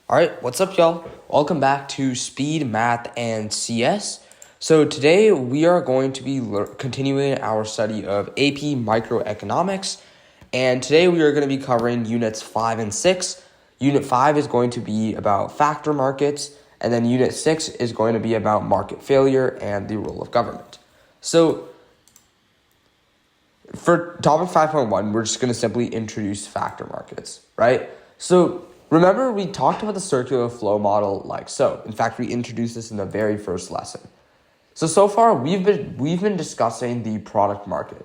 All right, what's up, y'all? Welcome back to Speed, Math, and CS. So today we are going to be continuing our study of AP Microeconomics, and today we are going to be covering Units 5 and 6. Unit 5 is going to be about factor markets, and then Unit 6 is going to be about market failure and the role of government. So for topic 5.1, we're just going to simply introduce factor markets, right? So remember, we talked about the circular flow model like so. In fact, we introduced this in the very first lesson. So far, we've been discussing the product market,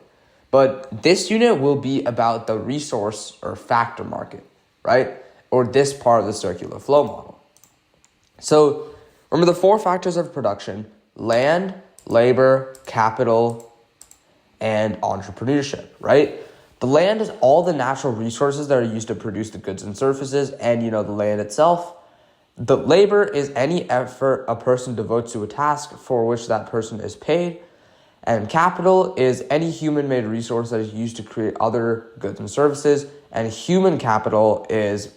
but this unit will be about the resource or factor market, right? Or this part of the circular flow model. So remember the four factors of production: land, labor, capital, and entrepreneurship, right? The land is all the natural resources that are used to produce the goods and services and, the land itself. The labor is any effort a person devotes to a task for which that person is paid. And capital is any human-made resource that is used to create other goods and services. And human capital is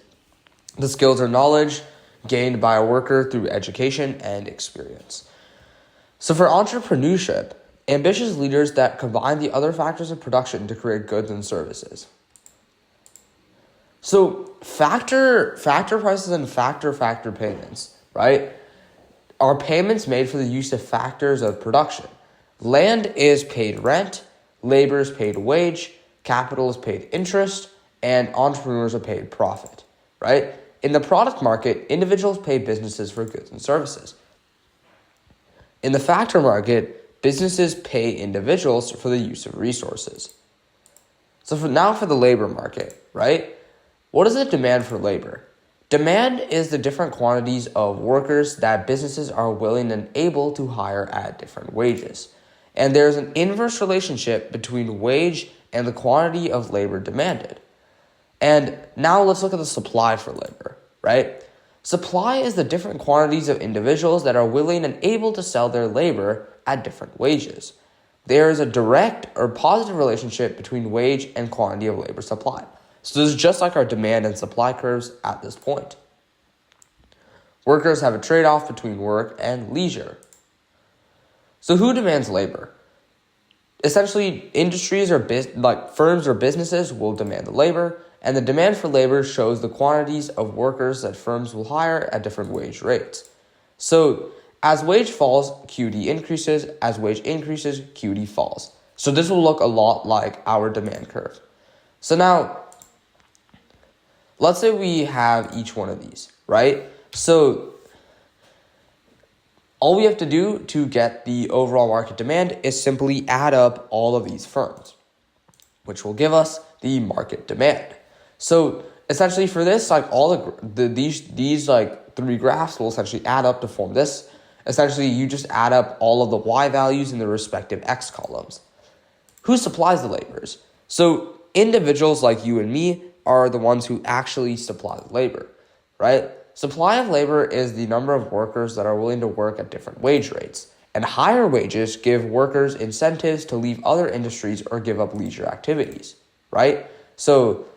the skills or knowledge gained by a worker through education and experience. So for entrepreneurship, ambitious leaders that combine the other factors of production to create goods and services. So factor prices and factor payments, right, are payments made for the use of factors of production. Land is paid rent, labor is paid wage, capital is paid interest, and entrepreneurs are paid profit, right? In the product market, individuals pay businesses for goods and services. In the factor market, businesses pay individuals for the use of resources. So for the labor market, right? What is the demand for labor? Demand is the different quantities of workers that businesses are willing and able to hire at different wages. And there's an inverse relationship between wage and the quantity of labor demanded. And now let's look at the supply for labor, right? Supply is the different quantities of individuals that are willing and able to sell their labor at different wages. There is a direct or positive relationship between wage and quantity of labor supply. So this is just like our demand and supply curves at this point. Workers have a trade-off between work and leisure. So who demands labor? Essentially, industries or firms or businesses will demand the labor, and the demand for labor shows the quantities of workers that firms will hire at different wage rates. So as wage falls, QD increases. As wage increases, QD falls. So this will look a lot like our demand curve. So now, let's say we have each one of these, right? So all we have to do to get the overall market demand is simply add up all of these firms, which will give us the market demand. So essentially for this, these three graphs will essentially add up to form this. Essentially, you just add up all of the Y values in the respective X columns. Who supplies the laborers? So individuals like you and me are the ones who actually supply the labor, right? Supply of labor is the number of workers that are willing to work at different wage rates. And higher wages give workers incentives to leave other industries or give up leisure activities, right? So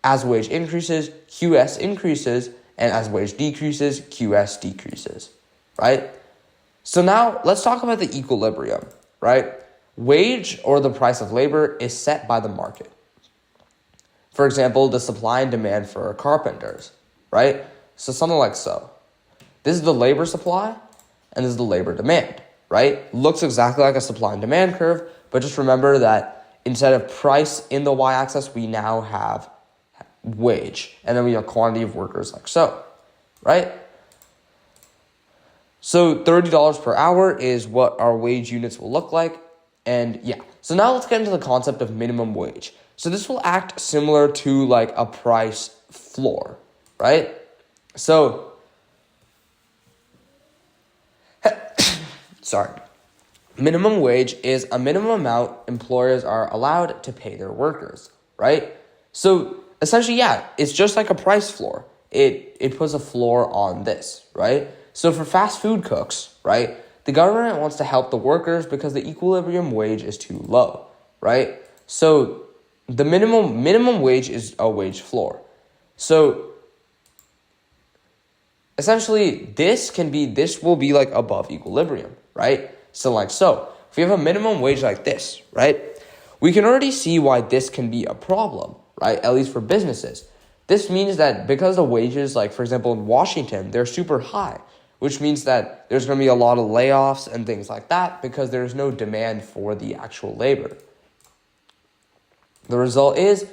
as wage increases, QS increases, and as wage decreases, QS decreases, right? So now let's talk about the equilibrium, right? Wage or the price of labor is set by the market. For example, the supply and demand for carpenters, right? So something like so. This is the labor supply and this is the labor demand, right? Looks exactly like a supply and demand curve, but just remember that instead of price in the y-axis, we now have wage, and then we have quantity of workers like so, right? So $30 per hour is what our wage units will look like. And yeah, so now let's get into the concept of minimum wage. So this will act similar to like a price floor, right? So, minimum wage is a minimum amount employers are allowed to pay their workers, right? So essentially, yeah, it's just like a price floor. It puts a floor on this, right? So for fast food cooks, right, the government wants to help the workers because the equilibrium wage is too low, right? So the minimum wage is a wage floor. So essentially this will be like above equilibrium, right? So if we have a minimum wage like this, right? We can already see why this can be a problem, right? At least for businesses. This means that because the wages, like for example in Washington, they're super high, which means that there's going to be a lot of layoffs and things like that because there's no demand for the actual labor. The result is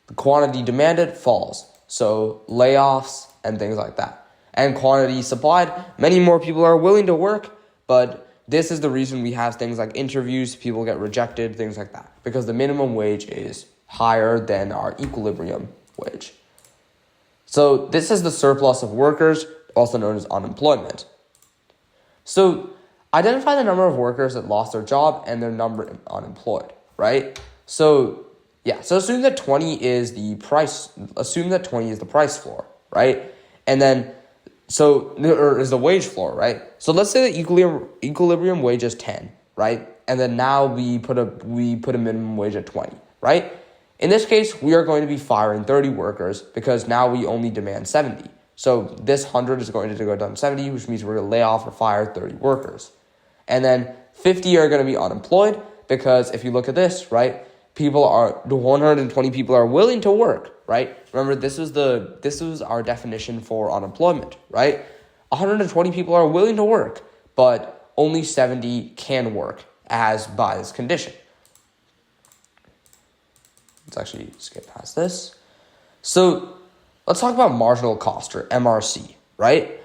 the quantity demanded falls, so layoffs and things like that. And quantity supplied, many more people are willing to work, but this is the reason we have things like interviews, people get rejected, things like that, because the minimum wage is higher than our equilibrium wage. So this is the surplus of workers, also known as unemployment. So identify the number of workers that lost their job and their number unemployed, right? So assume that 20 is the price floor, right? And then or is the wage floor, right? So let's say the equilibrium wage is 10, right? And then now we put a minimum wage at 20, right? In this case, we are going to be firing 30 workers because now we only demand 70. So this 100 is going to go down to 70, which means we're going to lay off or fire 30 workers. And then 50 are going to be unemployed because if you look at this, right, 120 people are willing to work, right? Remember, this was our definition for unemployment, right? 120 people are willing to work, but only 70 can work as by this condition. Let's actually skip past this. So let's talk about marginal cost, or MRC, right?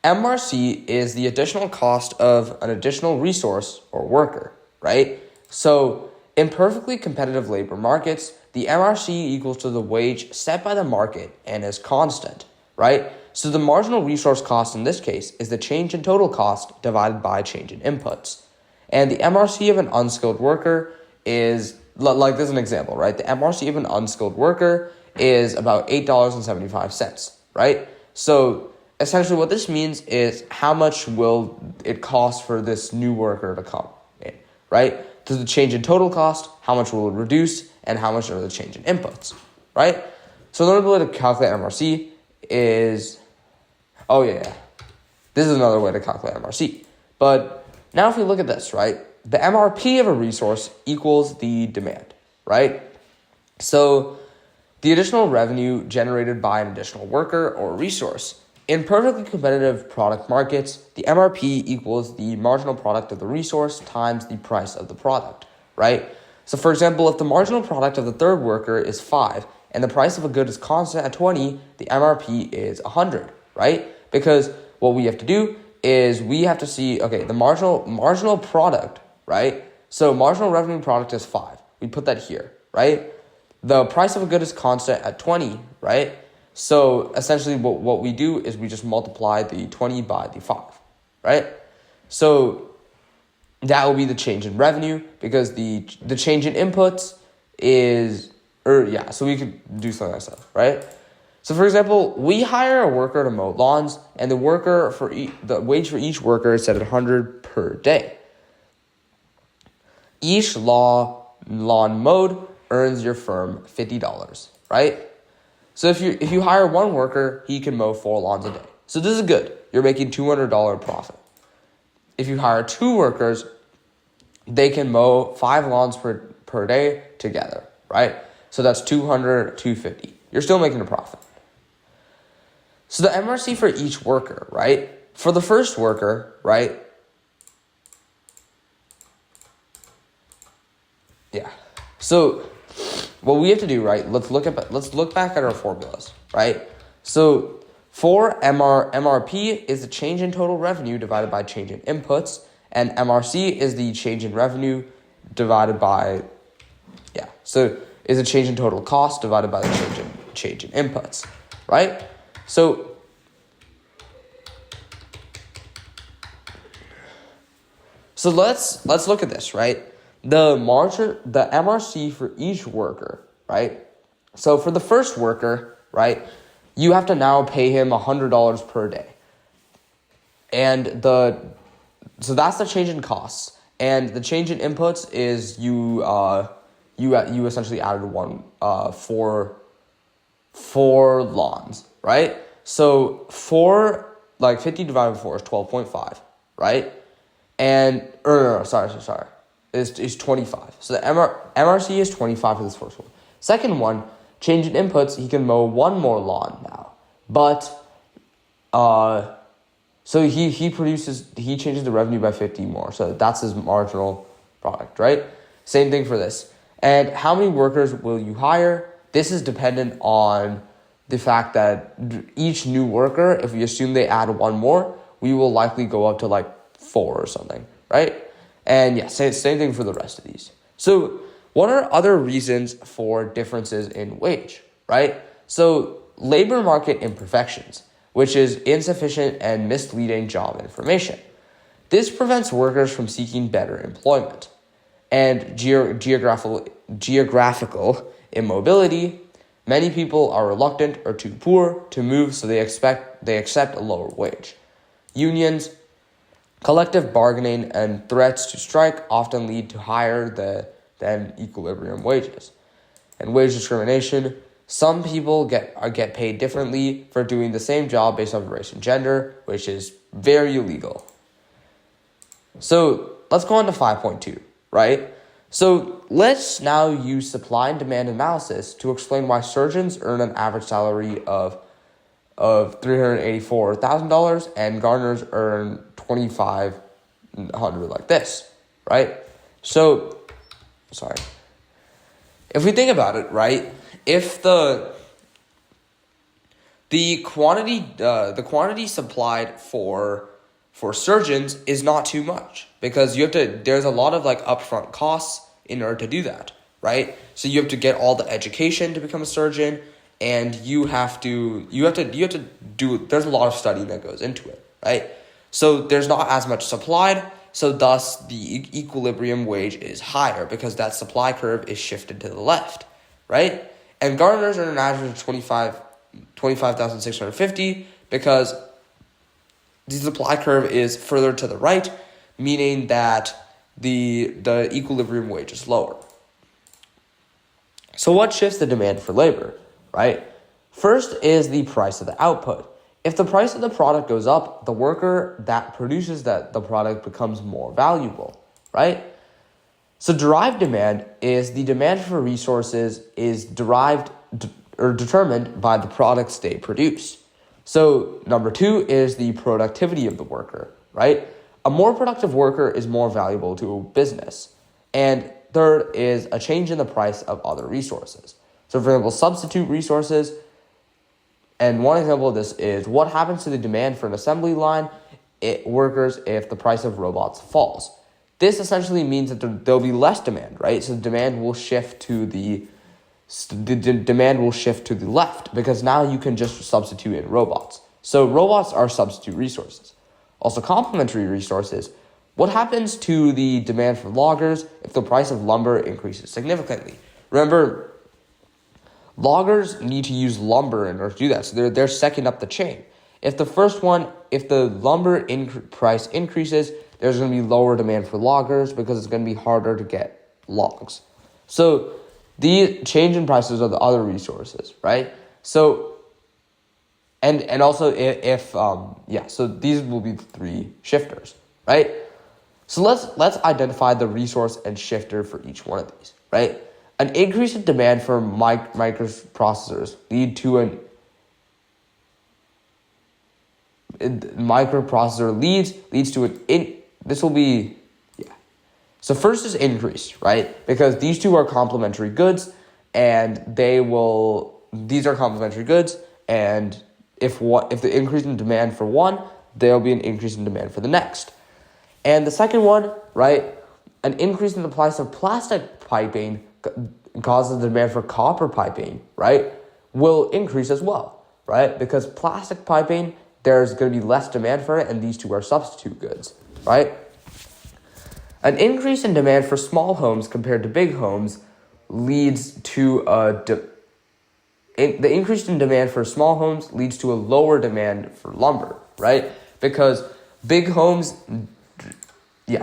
MRC is the additional cost of an additional resource or worker, right? So in perfectly competitive labor markets, the MRC equals to the wage set by the market and is constant, right? So the marginal resource cost in this case is the change in total cost divided by change in inputs. And the MRC of an unskilled worker is, like this is an example, right? The MRC of an unskilled worker is about $8.75, right? So essentially what this means is how much will it cost for this new worker to come in, right? To the change in total cost, how much will it reduce, and how much are the change in inputs, right? So another way to calculate MRC is, this is another way to calculate MRC. But now if we look at this, right, the MRP of a resource equals the demand, right? So the additional revenue generated by an additional worker or resource. In perfectly competitive product markets, the MRP equals the marginal product of the resource times the price of the product, right? So for example, if the marginal product of the third worker is 5 and the price of a good is constant at 20, the MRP is 100, right? Because what we have to do is we have to see, the marginal product, right? So marginal revenue product is 5. We put that here, right? The price of a good is constant at 20, right? So essentially what we do is we just multiply the 20 by the 5, right? So that will be the change in revenue because the change in inputs is, so we could do something like that, right? So for example, we hire a worker to mow lawns and the wage for each worker is set at 100 per day. Each lawn mowed earns your firm $50, right? So if you hire one worker, he can mow 4 lawns a day. So this is good. You're making $200 profit. If you hire 2 workers, they can mow 5 lawns per day together, right? So that's 200, 250. You're still making a profit. So the MRC for each worker, right? For the first worker, right? Yeah. So what we have to do, right? Let's look back at our formulas, right? So for MRP is the change in total revenue divided by change in inputs, and MRC is the change in revenue divided by So is a change in total cost divided by the change in inputs, right? So let's look at this, right? The MRC for each worker, right? So for the first worker, right, you have to now pay him $100 per day. And so that's the change in costs. And the change in inputs is you essentially added one four lawns, right? So like 50 divided by 4 is 12.5, right? And, or no, sorry. Is 25. So the MRC is 25 for this first one. Second one, change in inputs, he can mow one more lawn now. But, so he changes the revenue by 50 more. So that's his marginal product, right? Same thing for this. And how many workers will you hire? This is dependent on the fact that each new worker, if we assume they add one more, we will likely go up to like 4 or something, right? And yeah, same thing for the rest of these. So what are other reasons for differences in wage, right? So labor market imperfections, which is insufficient and misleading job information. This prevents workers from seeking better employment. And geographical immobility. Many people are reluctant or too poor to move, so they accept a lower wage. Unions, collective bargaining, and threats to strike often lead to higher than equilibrium wages. And wage discrimination. Some people get paid differently for doing the same job based on race and gender, which is very illegal. So let's go on to 5.2, right? So let's now use supply and demand analysis to explain why surgeons earn an average salary of $384,000 and gardeners earn $2,500 like this, right? So, if we think about it, right? If the quantity supplied for surgeons is not too much, because there's a lot of like upfront costs in order to do that, right? So you have to get all the education to become a surgeon, and you have to do, there's a lot of study that goes into it, right? So there's not as much supplied, so thus the equilibrium wage is higher because that supply curve is shifted to the left, right? And gardeners earn an average of $25,650 because the supply curve is further to the right, meaning that the equilibrium wage is lower. So what shifts the demand for labor, right? First is the price of the output. If the price of the product goes up, the worker that produces the product becomes more valuable, right? So derived demand is the demand for resources is determined by the products they produce. So number 2 is the productivity of the worker, right? A more productive worker is more valuable to a business. And third is a change in the price of other resources. So for example, substitute resources. And one example of this is what happens to the demand for an assembly line workers if the price of robots falls. This essentially means that there'll be less demand, right? So the demand will shift to the left because now you can just substitute in robots. So robots are substitute resources. Also complementary resources. What happens to the demand for loggers if the price of lumber increases significantly? Remember, loggers need to use lumber in order to do that. So they're second up the chain. If the lumber price increases, there's going to be lower demand for loggers because it's going to be harder to get logs. So the change in prices of the other resources, right? So, and also so these will be the 3 shifters, right? So let's identify the resource and shifter for each one of these, right? An increase in demand for microprocessors leads to an So first is increase, right? Because these two are complementary goods, and these are complementary goods, and if the increase in demand for one, there'll be an increase in demand for the next. And the second one, right, an increase in the price of plastic piping causes the demand for copper piping, right, will increase as well, right? Because plastic piping, there's going to be less demand for it, and these two are substitute goods, right? An increase in demand for small homes compared to big homes leads to the increase in demand for small homes leads to a lower demand for lumber, right? Because big homes,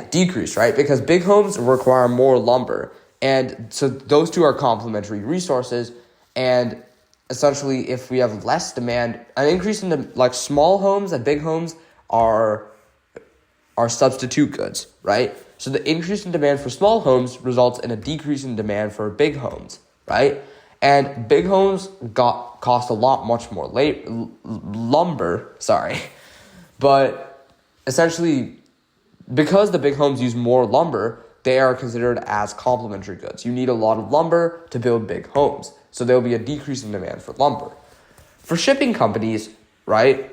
decrease, right? Because big homes require more lumber. And so those two are complementary resources. And essentially, if we have less demand, an increase in the, like, small homes and big homes are substitute goods, right? So the increase in demand for small homes results in a decrease in demand for big homes, right? And big homes cost a lot much more lumber, but essentially, because the big homes use more lumber, they are considered as complementary goods. You need a lot of lumber to build big homes, so there will be a decrease in demand for lumber. For shipping companies, right,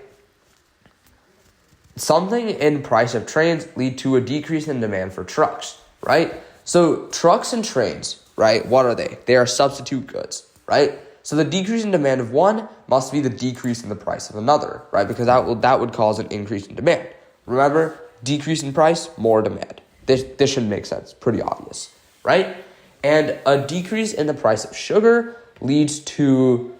something in price of trains lead to a decrease in demand for trucks, right? So trucks and trains, right, what are they? They are substitute goods, right? So the decrease in demand of one must be the decrease in the price of another, right? Because that would cause an increase in demand. Remember, decrease in price, more demand. This should make sense, pretty obvious, right? And a decrease in the price of sugar leads to,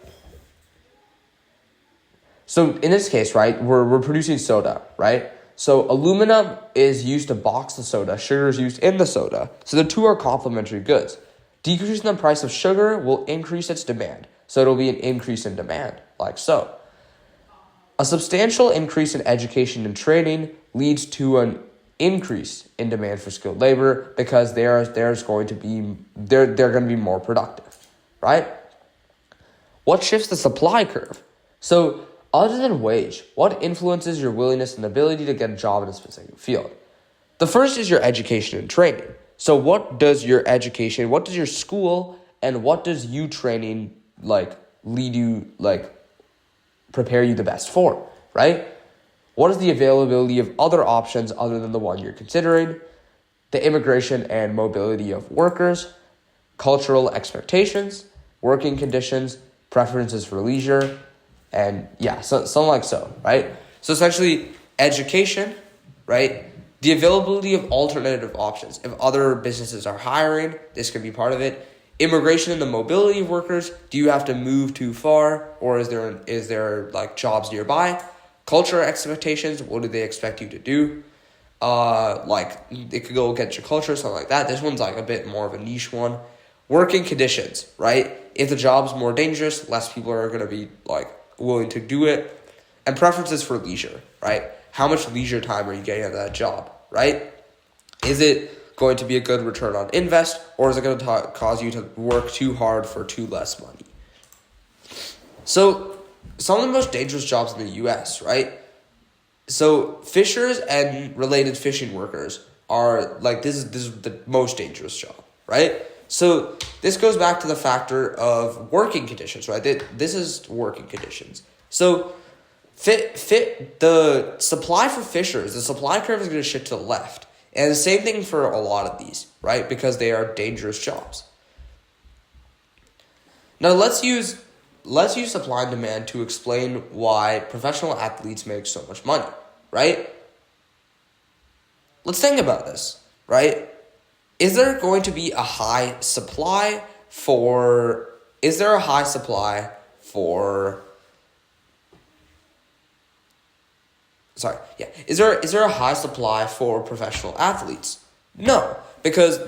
so in this case, right, we're producing soda, right? So aluminum is used to box the soda, sugar is used in the soda. So the two are complementary goods. Decrease in the price of sugar will increase its demand. So it'll be an increase in demand, like so. A substantial increase in education and training leads to an increase in demand for skilled labor because they're going to be more productive, right? What shifts the supply curve? So other than wage, what influences your willingness and ability to get a job in a specific field? The first is your education and training. So what does your education, what does your school, and what does you training lead you, prepare you the best for, right? What is the availability of other options other than the one you're considering? The immigration and mobility of workers, cultural expectations, working conditions, preferences for leisure, and something like so, right? So essentially, education, right? The availability of alternative options. If other businesses are hiring, this could be part of it. Immigration and the mobility of workers. Do you have to move too far, or is there jobs nearby? Cultural expectations. What do they expect you to do? It could go against your culture, something like that. This one's a bit more of a niche one. Working conditions, right? If the job's more dangerous, less people are going to be willing to do it. And preferences for leisure, right? How much leisure time are you getting out of that job, right? Is it going to be a good return on invest, or is it going to cause you to work too hard for too less money? So some of the most dangerous jobs in the U.S., right? So fishers and related fishing workers are this is the most dangerous job, right? So this goes back to the factor of working conditions, right? This is working conditions. So the supply for fishers, the supply curve is going to shift to the left. And the same thing for a lot of these, right? Because they are dangerous jobs. Now let's use supply and demand to explain why professional athletes make so much money, right? Let's think about this, right? Is there going to be a high supply for Is there a high supply for Is there a high supply for professional athletes? No, because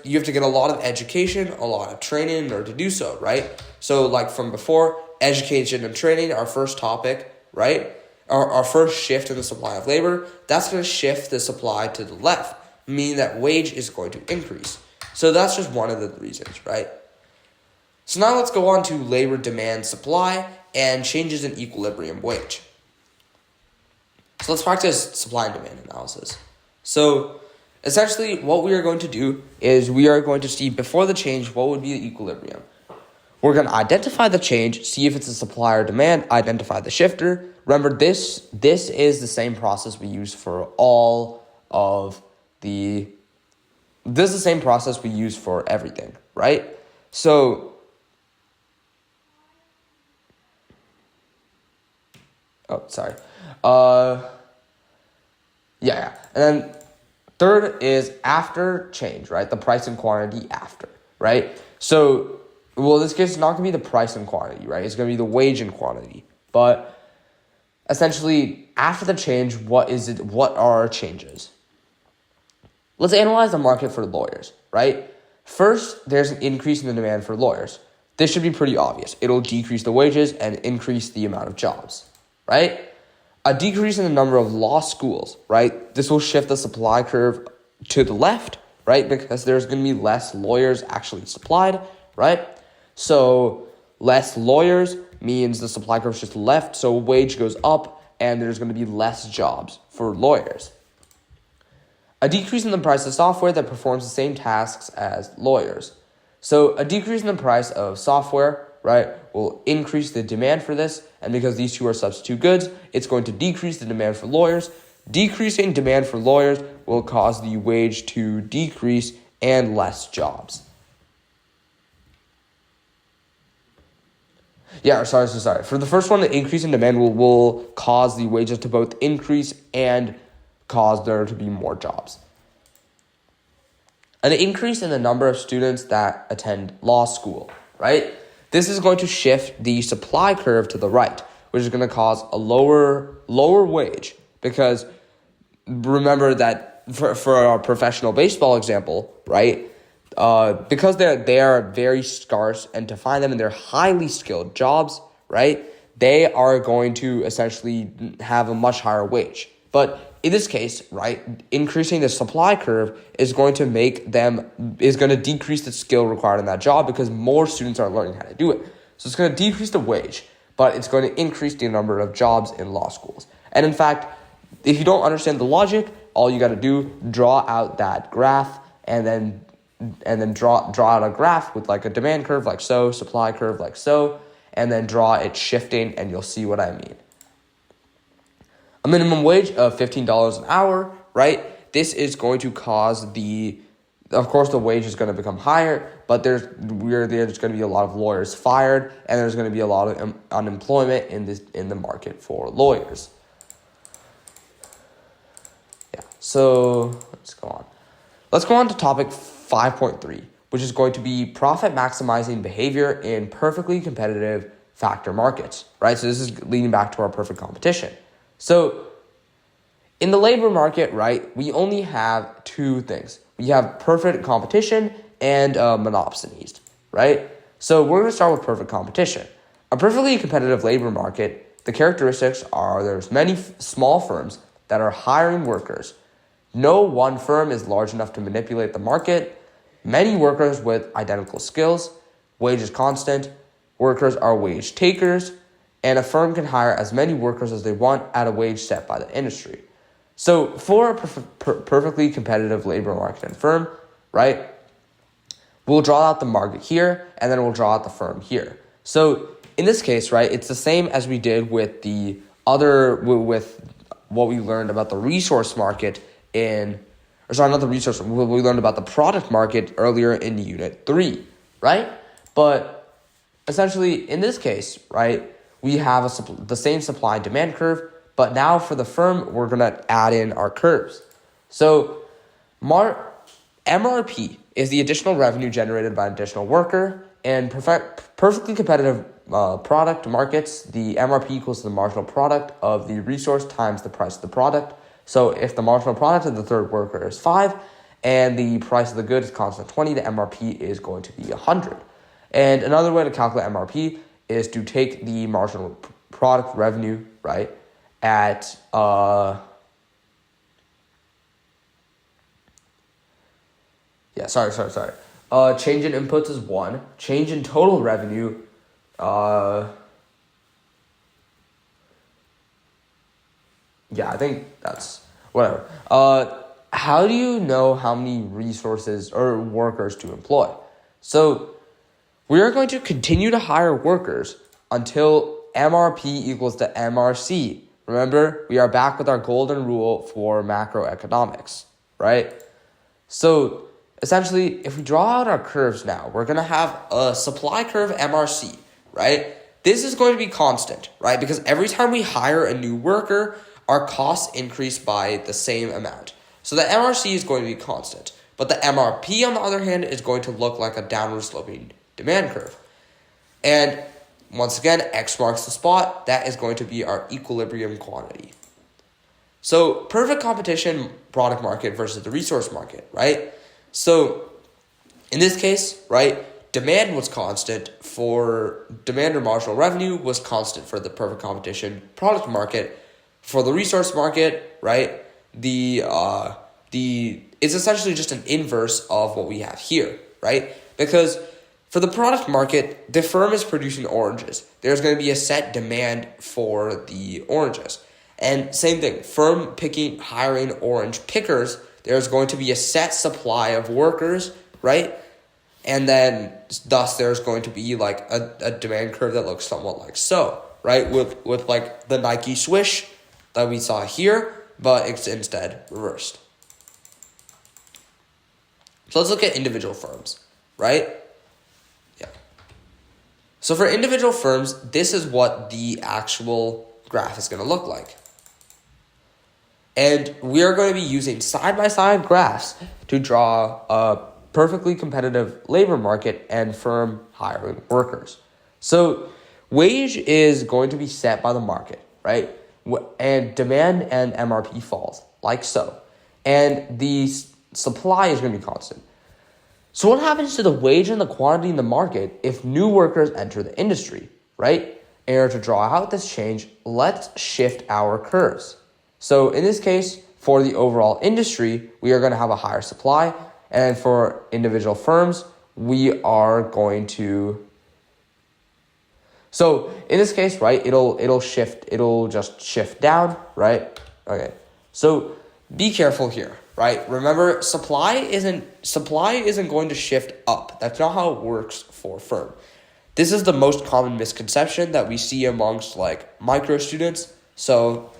you have to get a lot of education, a lot of training in order to do so, right? So from before, education and training, our first topic, right? Our first shift in the supply of labor, that's going to shift the supply to the left, meaning that wage is going to increase. So that's just one of the reasons, right? So now let's go on to labor demand supply and changes in equilibrium wage. So let's practice supply and demand analysis. So essentially what we are going to do is we are going to see before the change, what would be the equilibrium. We're going to identify the change, see if it's a supply or demand, identify the shifter. Remember, this is the same process we use for this is the same process we use for everything, right? So, And then third is after change, right? The price and quantity after, right? So, in this case, it's not going to be the price and quantity, right? It's going to be the wage and quantity. But essentially, after the change, what are our changes? Let's analyze the market for lawyers, right? First, there's an increase in the demand for lawyers. this should be pretty obvious. It'll decrease the wages and increase the amount of jobs, right? A decrease in the number of law schools, right? This will shift the supply curve to the left, right? Because there's going to be less lawyers actually supplied, right? So less lawyers means the supply curve is just left, so wage goes up and there's going to be less jobs for lawyers. A decrease in the price of software that performs the same tasks as lawyers. So a decrease in the price of software, right, will increase the demand for this, and because these two are substitute goods, it's going to decrease the demand for lawyers. Decreasing demand for lawyers will cause the wage to decrease and less jobs. Sorry. For the first one, the increase in demand will cause the wages to both increase and cause there to be more jobs. An increase in the number of students that attend law school, right? This is going to shift the supply curve to the right, which is going to cause a lower wage, because remember that for our professional baseball example, right? Because they are very scarce, and to find them in their highly skilled jobs, right? They are going to essentially have a much higher wage. But in this case, right, increasing the supply curve is going to decrease the skill required in that job because more students are learning how to do it. So it's going to decrease the wage, but it's going to increase the number of jobs in law schools. And in fact, if you don't understand the logic, all you got to do, draw out that graph and then draw out a graph with like a demand curve like so, supply curve like so, and then draw it shifting, and you'll see what I mean. A minimum wage of $15 an hour, right? This is going to cause of course, the wage is going to become higher, but there's going to be a lot of lawyers fired, and there's going to be a lot of unemployment in the market for lawyers. Yeah. So let's go on. Let's go on to topic 5.3, which is going to be profit maximizing behavior in perfectly competitive factor markets, right? So this is leading back to our perfect competition. So in the labor market, right, we only have two things. We have perfect competition and monopsonies, right? So we're going to start with perfect competition. A perfectly competitive labor market, the characteristics are there's many small firms that are hiring workers. No one firm is large enough to manipulate the market. Many workers with identical skills. Wage is constant. Workers are wage takers. And a firm can hire as many workers as they want at a wage set by the industry. So for a perfectly competitive labor market and firm, right, we'll draw out the market here, and then we'll draw out the firm here. So in this case, right, it's the same as we did with with what we learned about the resource market what we learned about the product market earlier in Unit 3, right? But essentially, in this case, right, we have the same supply and demand curve, but now for the firm, we're going to add in our curves. So MRP is the additional revenue generated by an additional worker, and perfectly competitive product markets, the MRP equals the marginal product of the resource times the price of the product. So if the marginal product of the third worker is 5 and the price of the good is constant 20, the MRP is going to be 100. And another way to calculate MRP is to take the marginal product revenue, right, at change in inputs is 1. Change in total revenue, I think that's whatever. How do you know how many resources or workers to employ? So we are going to continue to hire workers until MRP equals to MRC. Remember, we are back with our golden rule for macroeconomics, right? So essentially, if we draw out our curves now, we're going to have a supply curve MRC, right? This is going to be constant, right? Because every time we hire a new worker, our costs increase by the same amount. So the MRC is going to be constant. But the MRP, on the other hand, is going to look like a downward sloping demand curve. And once again, X marks the spot. That is going to be our equilibrium quantity. So perfect competition product market versus the resource market, right? So in this case, right, demand was constant for demand or marginal revenue was constant for the perfect competition product market. For the resource market, right, it's essentially just an inverse of what we have here, right? Because for the product market, the firm is producing oranges. There's going to be a set demand for the oranges. And same thing, firm hiring orange pickers, there's going to be a set supply of workers, right? And then thus there's going to be like a demand curve that looks somewhat like so, right? With like the Nike swish that we saw here, but it's instead reversed. So let's look at individual firms, right? Yeah. So for individual firms, this is what the actual graph is going to look like. And we are going to be using side-by-side graphs to draw a perfectly competitive labor market and firm hiring workers. So wage is going to be set by the market, right? And demand and MRP falls, like so. And the supply is going to be constant. So what happens to the wage and the quantity in the market if new workers enter the industry, right? In order to draw out this change, let's shift our curves. So in this case, for the overall industry, we are going to have a higher supply. And for individual firms, we are going to... So in this case, right, it'll just shift down, right? Okay. So be careful here, right? Remember, supply isn't going to shift up. That's not how it works for a firm. This is the most common misconception that we see amongst like micro students. So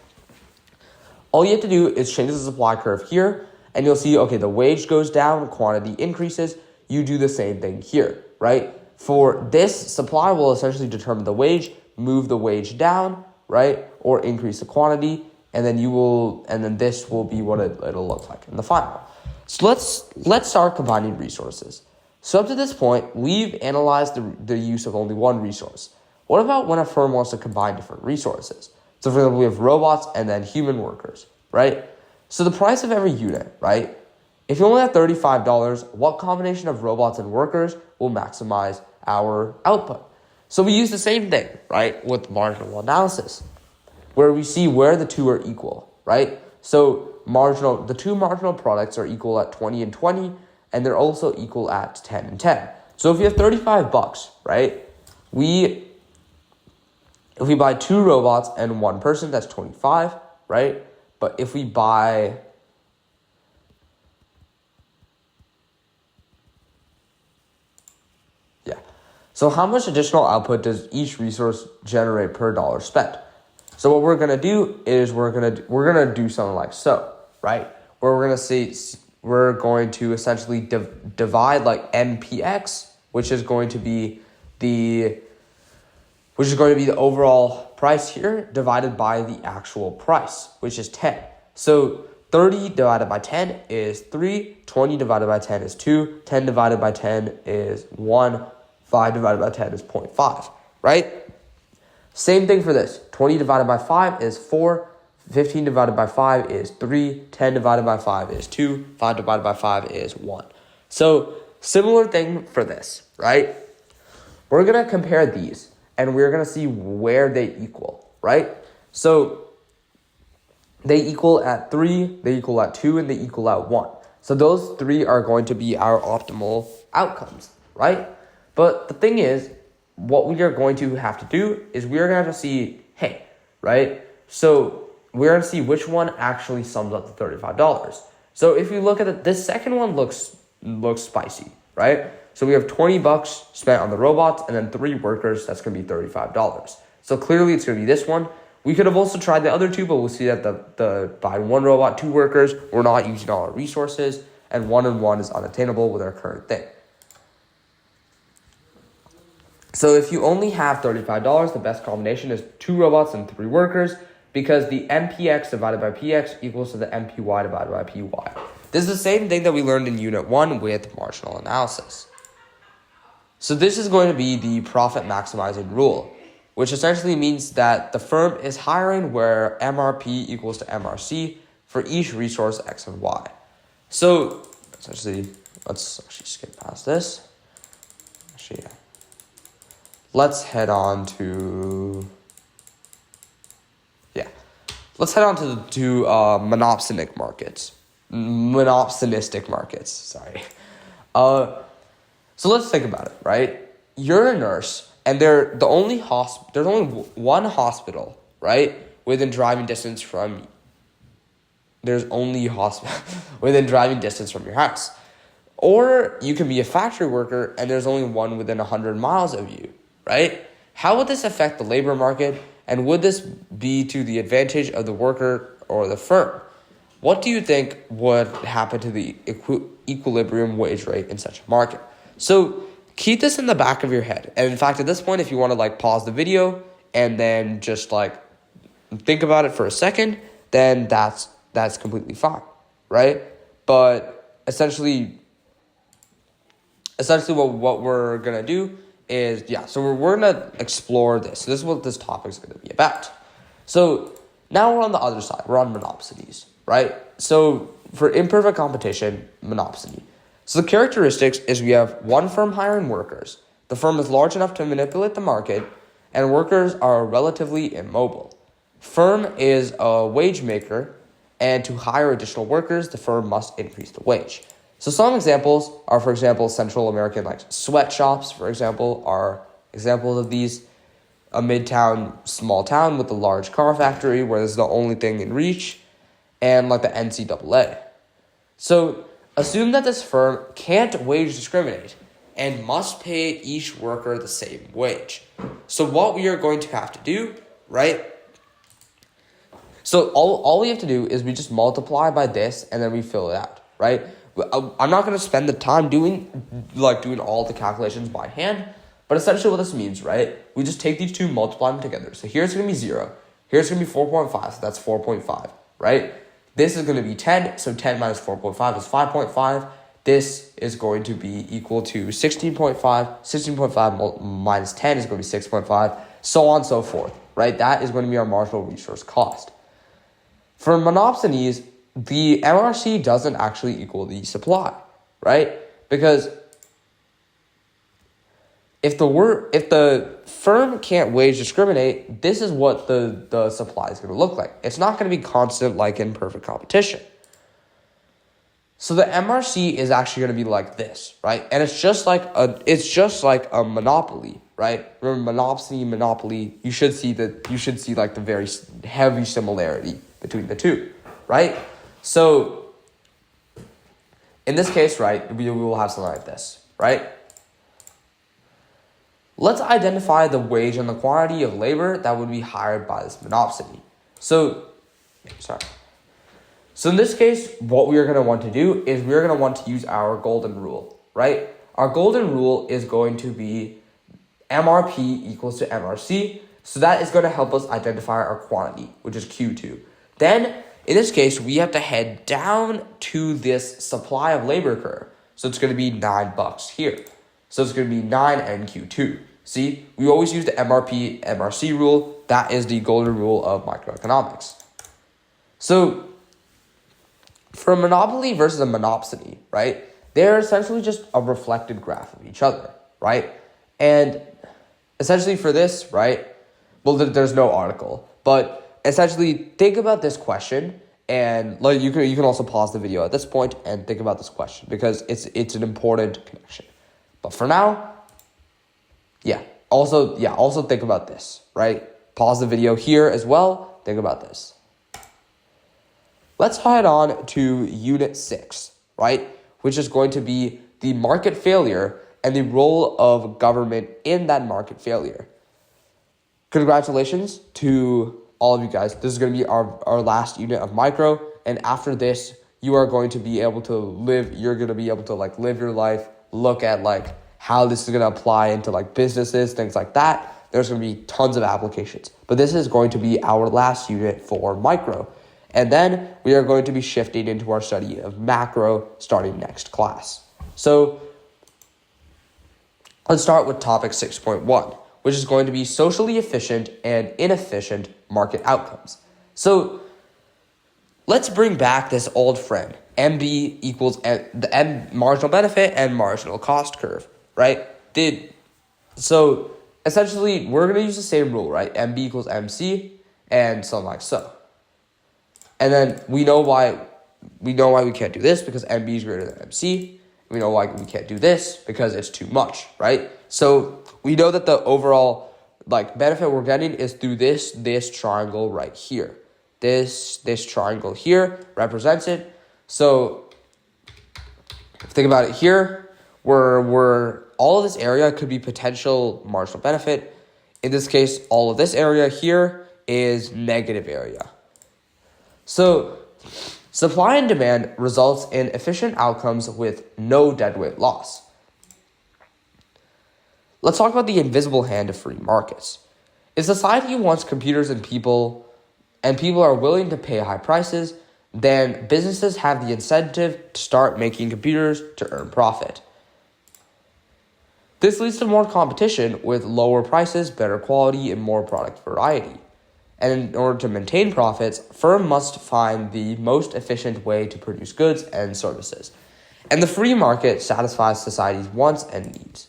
all you have to do is change the supply curve here, and you'll see, okay, the wage goes down, quantity increases. You do the same thing here, right? For this, supply will essentially determine the wage, move the wage down, right? Or increase the quantity, and then this will be what it'll look like in the final. So let's start combining resources. So up to this point, we've analyzed the use of only one resource. What about when a firm wants to combine different resources? So for example, we have robots and then human workers, right? So the price of every unit, right? If you only have $35, what combination of robots and workers will maximize our output? So we use the same thing, right, with marginal analysis, where we see where the two are equal, right? So the two marginal products are equal at 20 and 20, and they're also equal at 10 and 10. So if you have $35, right, if we buy two robots and one person, that's 25, right? But if we buy... So how much additional output does each resource generate per dollar spent? So what we're going to do is we're going to do something like so, right? Where we're going to essentially divide like MPX, which is going to be the overall price here divided by the actual price, which is 10. So 30 divided by 10 is 3, 20 divided by 10 is 2, 10 divided by 10 is 1, 5 divided by 10 is 0.5, right? Same thing for this. 20 divided by 5 is 4, 15 divided by 5 is 3, 10 divided by 5 is 2, 5 divided by 5 is 1. So similar thing for this, right? We're going to compare these, and we're going to see where they equal, right? So they equal at 3, they equal at 2, and they equal at 1. So those three are going to be our optimal outcomes, right? But the thing is, what we are going to have to do is we are going to have to see, hey, right? So we're going to see which one actually sums up to $35. So if you look at it, this second one looks spicy, right? So we have $20 spent on the robots and then 3 workers. That's going to be $35. So clearly it's going to be this one. We could have also tried the other two, but we'll see that the by 1 robot, 2 workers, we're not using all our resources, and 1 and 1 is unattainable with our current thing. So if you only have $35, the best combination is 2 robots and 3 workers, because the MPX divided by PX equals to the MPY divided by PY. This is the same thing that we learned in Unit 1 with marginal analysis. So this is going to be the profit maximizing rule, which essentially means that the firm is hiring where MRP equals to MRC for each resource X and Y. So essentially, let's actually skip past this. actually, yeah. Let's head on to, monopsonic markets. Monopsonistic markets, sorry. So let's think about it, right? You're a nurse, and there's only one hospital, right, within driving distance from within driving distance from your house. Or you can be a factory worker, and there's only one within 100 miles of you, right? How would this affect the labor market, and would this be to the advantage of the worker or the firm? What do you think would happen to the equilibrium wage rate in such a market? So keep this in the back of your head. And in fact, at this point, if you want to pause the video and then just think about it for a second, then that's completely fine, right? But essentially what we're going to do is, so we're going to explore this. So this is what this topic is going to be about. So now we're on the other side. We're on monopsonies, right? So for imperfect competition, monopsony. So the characteristics is we have one firm hiring workers. The firm is large enough to manipulate the market, and workers are relatively immobile. Firm is a wage maker, and to hire additional workers, the firm must increase the wage. So some examples are, for example, Central American sweatshops, for example, are examples of these. A midtown small town with a large car factory where this is the only thing in reach, and the NCAA. So assume that this firm can't wage discriminate and must pay each worker the same wage. So what we are going to have to do, right? So all we have to do is we just multiply by this and then we fill it out, right? I'm not going to spend the time doing all the calculations by hand, but essentially what this means, right? We just take these two, multiply them together. So here's going to be 0. Here's going to be 4.5, so that's 4.5, right? This is going to be 10, so 10 minus 4.5 is 5.5. This is going to be equal to 16.5. 16.5 minus 10 is going to be 6.5, so on and so forth, right? That is going to be our marginal resource cost. For monopsonies, the MRC doesn't actually equal the supply, right? Because if the firm can't wage discriminate, this is what the supply is going to look like. It's not going to be constant like in perfect competition. So the MRC is actually going to be like this, right? And it's just like a monopoly, right? Remember monopoly, you should see the very heavy similarity between the two, right? So in this case, right, we will have something like this, right? Let's identify the wage and the quantity of labor that would be hired by this monopsony. So in this case, what we are going to want to do is we're going to want to use our golden rule, right? Our golden rule is going to be MRP equals to MRC. So that is going to help us identify our quantity, which is Q2. Then, in this case, we have to head down to this supply of labor curve. So it's going to be $9 here. So it's going to be 9 NQ2. See, we always use the MRP, MRC rule. That is the golden rule of microeconomics. So for a monopoly versus a monopsony, right, they're essentially just a reflected graph of each other, right? And essentially for this, right, well, there's no article, but essentially think about this question, and you can also pause the video at this point and think about this question because it's an important connection. But for now, also think about this, right? Pause the video here as well. Think about this. Let's head on to Unit 6, right? Which is going to be the market failure and the role of government in that market failure. Congratulations to all of you guys. This is going to be our last unit of micro. And after this, you are going to be able to live your life, look at how this is going to apply into businesses, things like that. There's going to be tons of applications. But this is going to be our last unit for micro. And then we are going to be shifting into our study of macro starting next class. So let's start with topic 6.1, which is going to be socially efficient and inefficient market outcomes. So let's bring back this old friend, MB equals the M marginal benefit and marginal cost curve, right? So essentially, we're going to use the same rule, right? MB equals MC and something like so. And then we know why we can't do this because MB is greater than MC. We know why we can't do this because it's too much, right? So we know that the overall benefit we're getting is through this triangle right here. This triangle here represents it. So think about it here, where all of this area could be potential marginal benefit. In this case, all of this area here is negative area. So supply and demand results in efficient outcomes with no deadweight loss. Let's talk about the invisible hand of free markets. If society wants computers and people are willing to pay high prices, then businesses have the incentive to start making computers to earn profit. This leads to more competition with lower prices, better quality, and more product variety. And in order to maintain profits, firms must find the most efficient way to produce goods and services. And the free market satisfies society's wants and needs.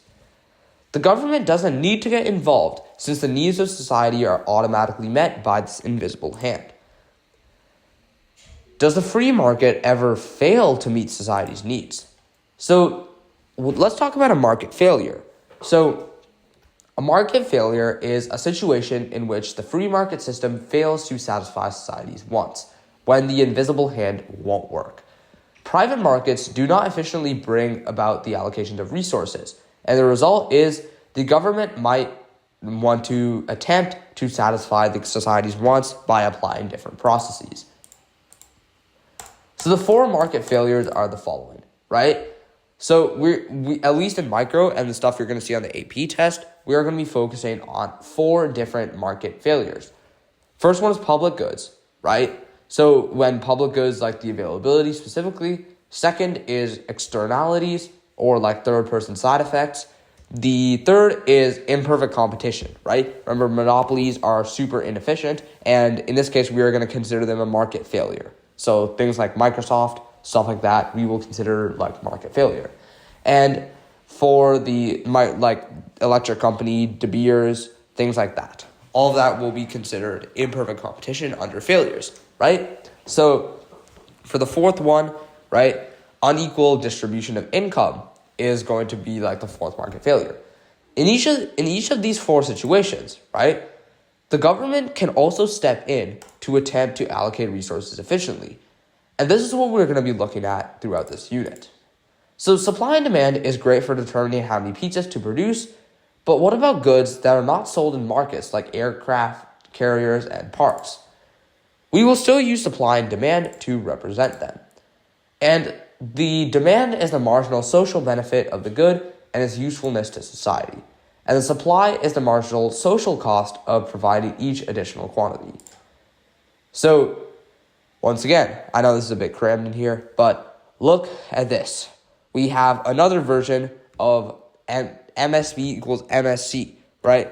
The government doesn't need to get involved since the needs of society are automatically met by this invisible hand. Does the free market ever fail to meet society's needs? So let's talk about a market failure. So a market failure is a situation in which the free market system fails to satisfy society's wants, when the invisible hand won't work. Private markets do not efficiently bring about the allocation of resources, and the result is the government might want to attempt to satisfy the society's wants by applying different processes. So the 4 market failures are the following, right? So we at least in micro and the stuff you're going to see on the AP test, we are going to be focusing on 4 different market failures. First one is public goods, right? So when public goods like the availability specifically. Second is externalities or third-person side effects. The third is imperfect competition, right? Remember, monopolies are super inefficient, and in this case, we are going to consider them a market failure. So things like Microsoft, stuff like that, we will consider market failure. And for the electric company, De Beers, things like that, all of that will be considered imperfect competition under failures, right? So for the 4th one, right, unequal distribution of income is going to be the 4th market failure. In each of these 4 situations, right, the government can also step in to attempt to allocate resources efficiently. And this is what we're going to be looking at throughout this unit. So supply and demand is great for determining how many pizzas to produce, but what about goods that are not sold in markets like aircraft, carriers, and parks? We will still use supply and demand to represent them. And the demand is the marginal social benefit of the good and its usefulness to society. And the supply is the marginal social cost of providing each additional quantity. So, once again, I know this is a bit crammed in here, but look at this. We have another version of MSV equals MSC, right?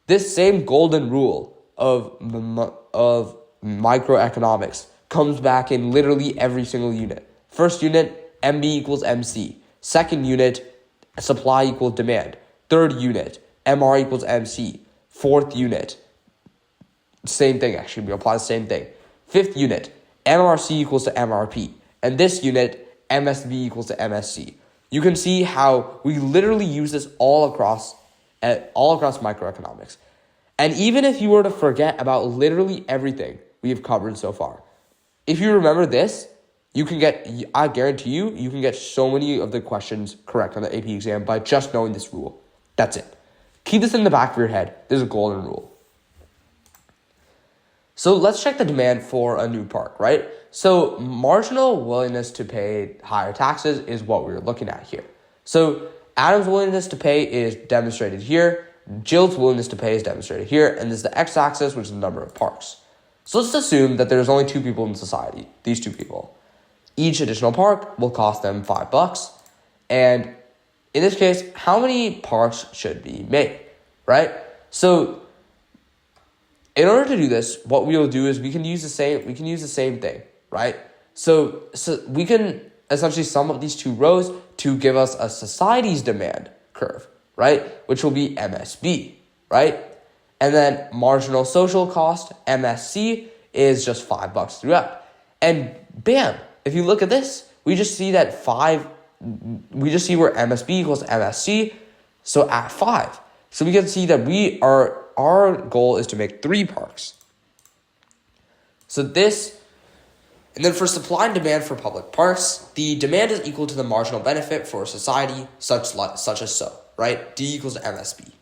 This same golden rule of microeconomics comes back in literally every single unit. First unit, MB equals MC. Second unit, supply equals demand. Third unit, MR equals MC. Fourth unit, same thing actually, we apply the same thing. Fifth unit, MRC equals to MRP. And this unit, MSB equals to MSC. You can see how we literally use this all across microeconomics. And even if you were to forget about literally everything we have covered so far, if you remember this, I guarantee you can get so many of the questions correct on the AP exam by just knowing this rule. That's it. Keep this in the back of your head. There's a golden rule. So let's check the demand for a new park, right? So marginal willingness to pay higher taxes is what we're looking at here. So Adam's willingness to pay is demonstrated here. Jill's willingness to pay is demonstrated here. And this is the x-axis, which is the number of parks. So let's assume that there's only 2 people in society, these 2 people. Each additional park will cost them $5. And in this case, how many parks should be made, right? So in order to do this, what we will do is we can use the same thing, right? So we can essentially sum up these 2 rows to give us a society's demand curve, right? Which will be MSB, right? And then marginal social cost, MSC, is just $5 throughout. And bam, if you look at this, we just see where MSB equals MSC, so at 5. So we can see that our goal is to make 3 parks. So this, and then for supply and demand for public parks, the demand is equal to the marginal benefit for a society such as so, right? D equals to MSB.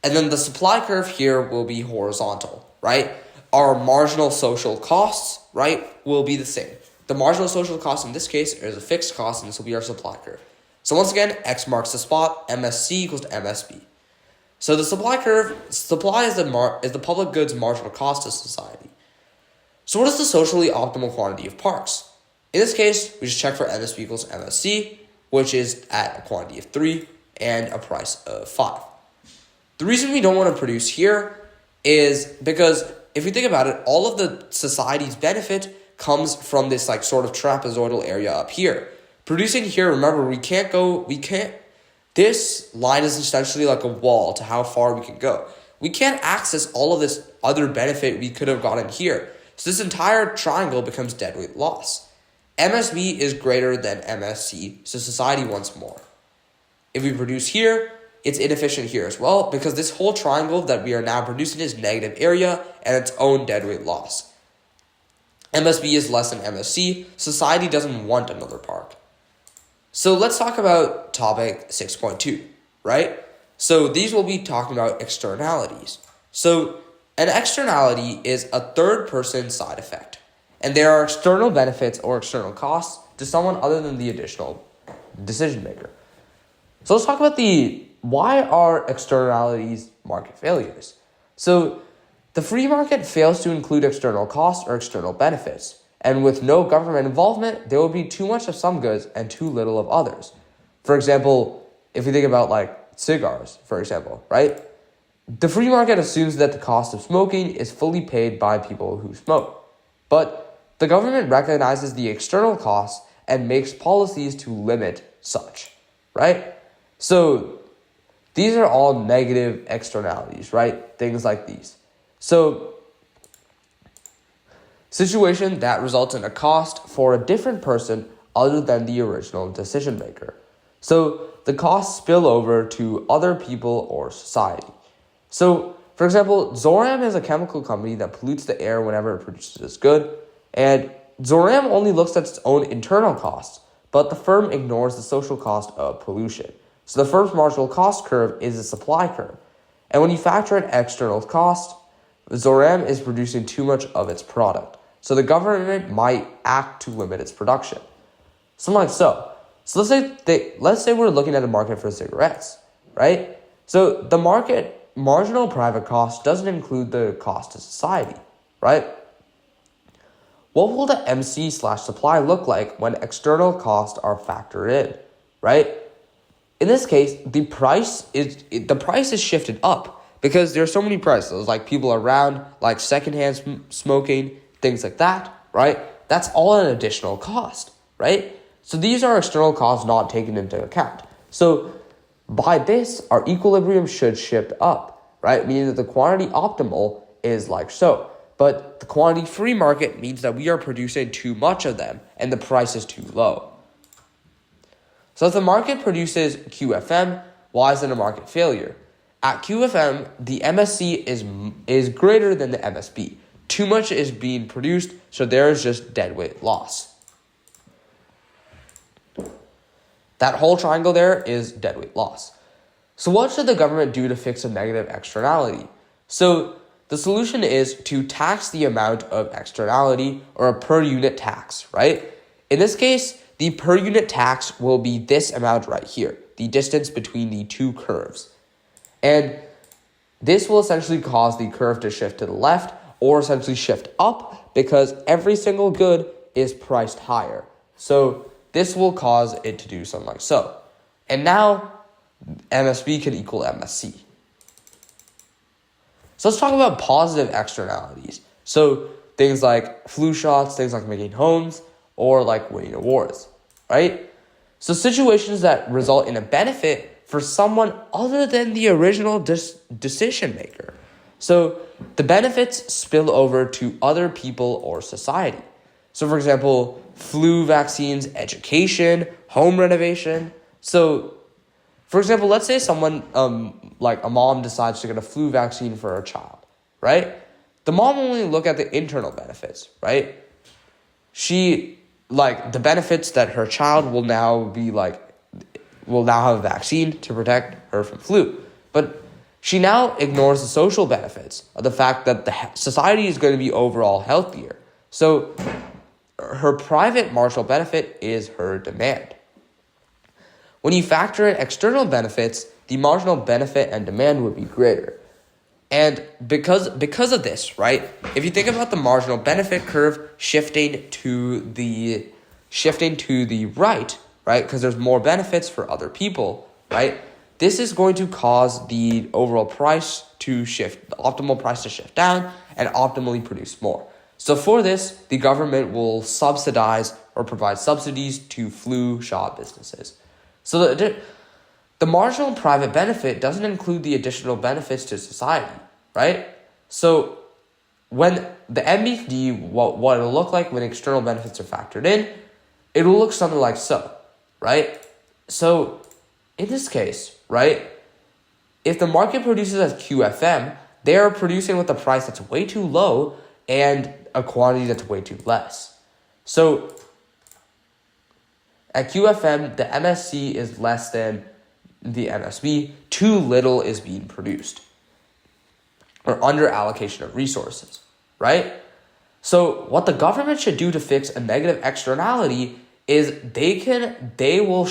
And then the supply curve here will be horizontal, right? Our marginal social costs, right, will be the same. The marginal social cost in this case is a fixed cost, and this will be our supply curve. So once again, X marks the spot, MSC equals to MSB. So the supply curve, supply is the public goods marginal cost to society. So what is the socially optimal quantity of parks? In this case, we just check for MSB equals MSC, which is at a quantity of 3 and a price of 5. The reason we don't want to produce here is because if you think about it, all of the society's benefit comes from this like sort of trapezoidal area up here. Producing here, remember, this line is essentially like a wall to how far we can go. We can't access all of this other benefit we could have gotten here. So this entire triangle becomes deadweight loss. MSB is greater than MSC, so society wants more. If we produce here, it's inefficient here as well because this whole triangle that we are now producing is negative area and its own deadweight loss. MSB is less than MSC. Society doesn't want another park. So let's talk about topic 6.2, right? So these will be talking about externalities. So an externality is a third-person side effect, and there are external benefits or external costs to someone other than the additional decision maker. So let's talk about why are externalities market failures? So the free market fails to include external costs or external benefits, and with no government involvement, there will be too much of some goods and too little of others. For example, if you think about like cigars, for example, right? The free market assumes that the cost of smoking is fully paid by people who smoke. But the government recognizes the external costs and makes policies to limit such, right? So these are all negative externalities, right? Things like these. So situation that results in a cost for a different person other than the original decision maker. So the costs spill over to other people or society. So, for example, Zoram is a chemical company that pollutes the air whenever it produces its good, and Zoram only looks at its own internal costs, but the firm ignores the social cost of pollution. So the firm's marginal cost curve is a supply curve. And when you factor in external cost, Zoram is producing too much of its product. So the government might act to limit its production. Something like so. So let's say we're looking at a market for cigarettes, right? So the marginal private cost doesn't include the cost to society, right? What will the MC/supply look like when external costs are factored in, right? In this case, the price is shifted up because there are so many prices, like people around, like secondhand smoking, things like that, right? That's all an additional cost, right? So these are external costs not taken into account. So by this, our equilibrium should shift up, right? Meaning that the quantity optimal is like so. But the quantity free market means that we are producing too much of them and the price is too low. So if the market produces QFM, why is it a market failure? At QFM, the MSC is greater than the MSB. Too much is being produced, so there is just deadweight loss. That whole triangle there is deadweight loss. So what should the government do to fix a negative externality? So the solution is to tax the amount of externality or a per unit tax, right? In this case, the per unit tax will be this amount right here, the distance between the two curves. And this will essentially cause the curve to shift to the left or essentially shift up because every single good is priced higher. So this will cause it to do something like so. And now MSB can equal MSC. So let's talk about positive externalities. So things like flu shots, things like making homes, or like winning awards, right? So situations that result in a benefit for someone other than the original decision maker. So the benefits spill over to other people or society. So for example, flu vaccines, education, home renovation. So for example, let's say someone, like a mom decides to get a flu vaccine for her child, right? The mom only look at the internal benefits, right? The benefits that her child will now have a vaccine to protect her from flu. But she now ignores the social benefits of the fact that the society is going to be overall healthier. So her private marginal benefit is her demand. When you factor in external benefits, the marginal benefit and demand would be greater. And because of this, right, if you think about the marginal benefit curve shifting to the right, because there's more benefits for other people, right, this is going to cause the overall price to shift, the optimal price to shift down and optimally produce more. So for this, the government will subsidize or provide subsidies to flu shot businesses. So the marginal private benefit doesn't include the additional benefits to society, right? So when the MBD, what it'll look like when external benefits are factored in, it will look something like so, right? So in this case, right, if the market produces as QFM, they are producing with a price that's way too low and a quantity that's way too less. So at QFM, the MSC is less than the MSB. Too little is being produced, or under allocation of resources, right? So what the government should do to fix a negative externality is they will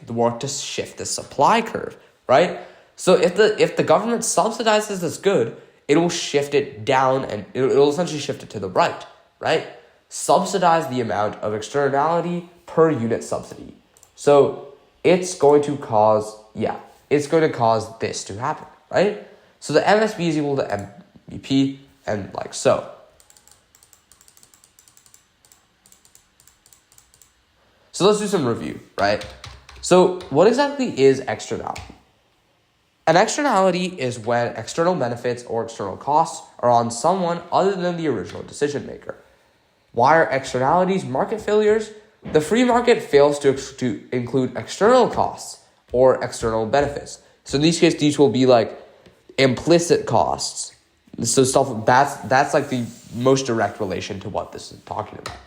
work to shift the supply curve, right? So if the government subsidizes this good, it will shift it down and it'll essentially shift it to the right? Subsidize the amount of externality per unit subsidy. So it's going to cause this to happen, right? So the MSB is equal to MVP and like so. So let's do some review, right? So what exactly is externality? An externality is when external benefits or external costs are on someone other than the original decision maker. Why are externalities market failures? The free market fails to include external costs or external benefits. So in these cases, these will be like implicit costs. So that's like the most direct relation to what this is talking about.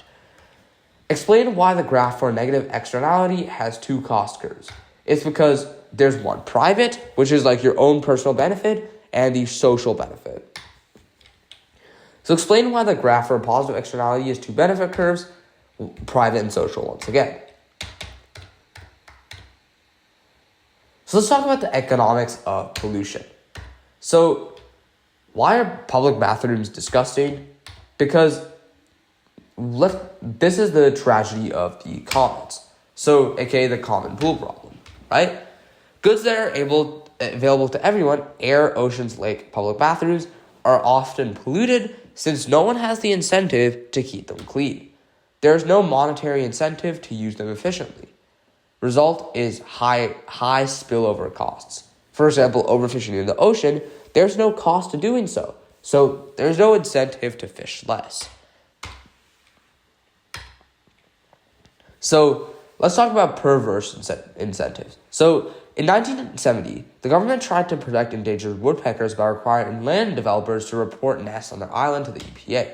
Explain why the graph for a negative externality has two cost curves. It's because there's one private, which is like your own personal benefit, and the social benefit. So explain why the graph for a positive externality is two benefit curves, private and social once again. So let's talk about the economics of pollution. So why are public bathrooms disgusting? Because this is the tragedy of the commons. So aka the common pool problem, right? Goods that are available to everyone, air, oceans, lake, public bathrooms, are often polluted since no one has the incentive to keep them clean. There is no monetary incentive to use them efficiently. Result is high spillover costs. For example, overfishing in the ocean, there's no cost to doing so. So there's no incentive to fish less. So let's talk about perverse incentives. So in 1970, the government tried to protect endangered woodpeckers by requiring land developers to report nests on their island to the EPA.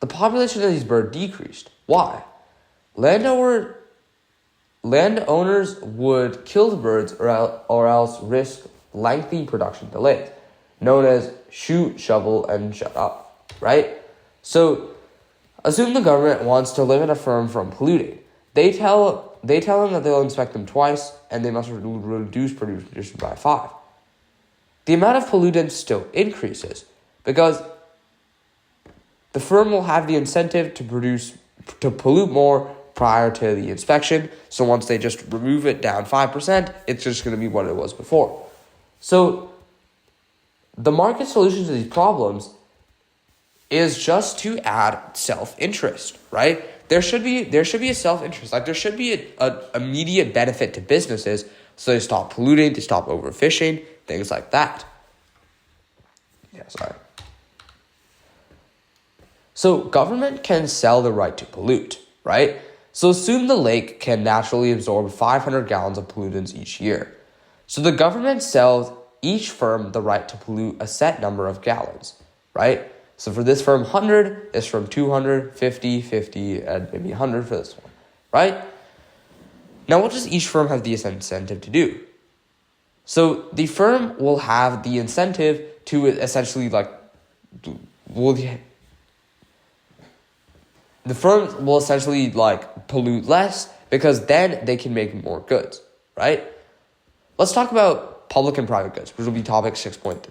The population of these birds decreased. Why? Landowners would kill the birds or else risk lengthy production delays, known as shoot, shovel, and shut up, right? So assume the government wants to limit a firm from polluting. They tell them that they'll inspect them twice and they must reduce pollution by 5. The amount of pollutants still increases because the firm will have the incentive to pollute more prior to the inspection. So once they just remove it down 5%, it's just going to be what it was before. So the market solution to these problems is just to add self-interest, right? There should be a self-interest. Like there should be an immediate benefit to businesses So they stop polluting, they stop overfishing, things like that. So government can sell the right to pollute, right? So assume the lake can naturally absorb 500 gallons of pollutants each year. So the government sells each firm the right to pollute a set number of gallons, right? So for this firm, 100 is from 200, 50, 50, and maybe 100 for this one, right? Now, what does each firm have the incentive to do? So the firm will have the incentive to essentially the firms will essentially pollute less because then they can make more goods, right? Let's talk about public and private goods, which will be topic 6.3,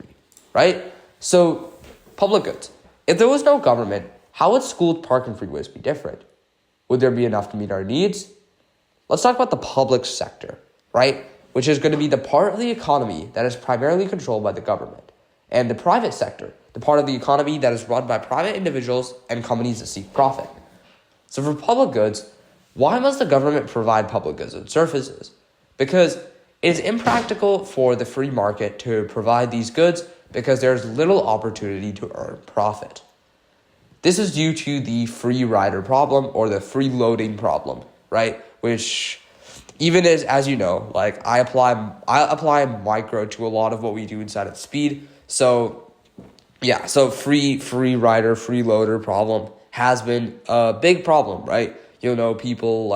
right? So public goods. If there was no government, how would schools, park, and freeways be different? Would there be enough to meet our needs? Let's talk about the public sector, right? Which is going to be the part of the economy that is primarily controlled by the government. And the private sector, the part of the economy that is run by private individuals and companies that seek profit. So for public goods, why must the government provide public goods and services? Because it is impractical for the free market to provide these goods because there's little opportunity to earn profit. This is due to the free rider problem or the freeloading problem, right? Which even as you know, I apply micro to a lot of what we do inside of speed. So yeah, so free rider, freeloader problem has been a big problem, right? You'll know people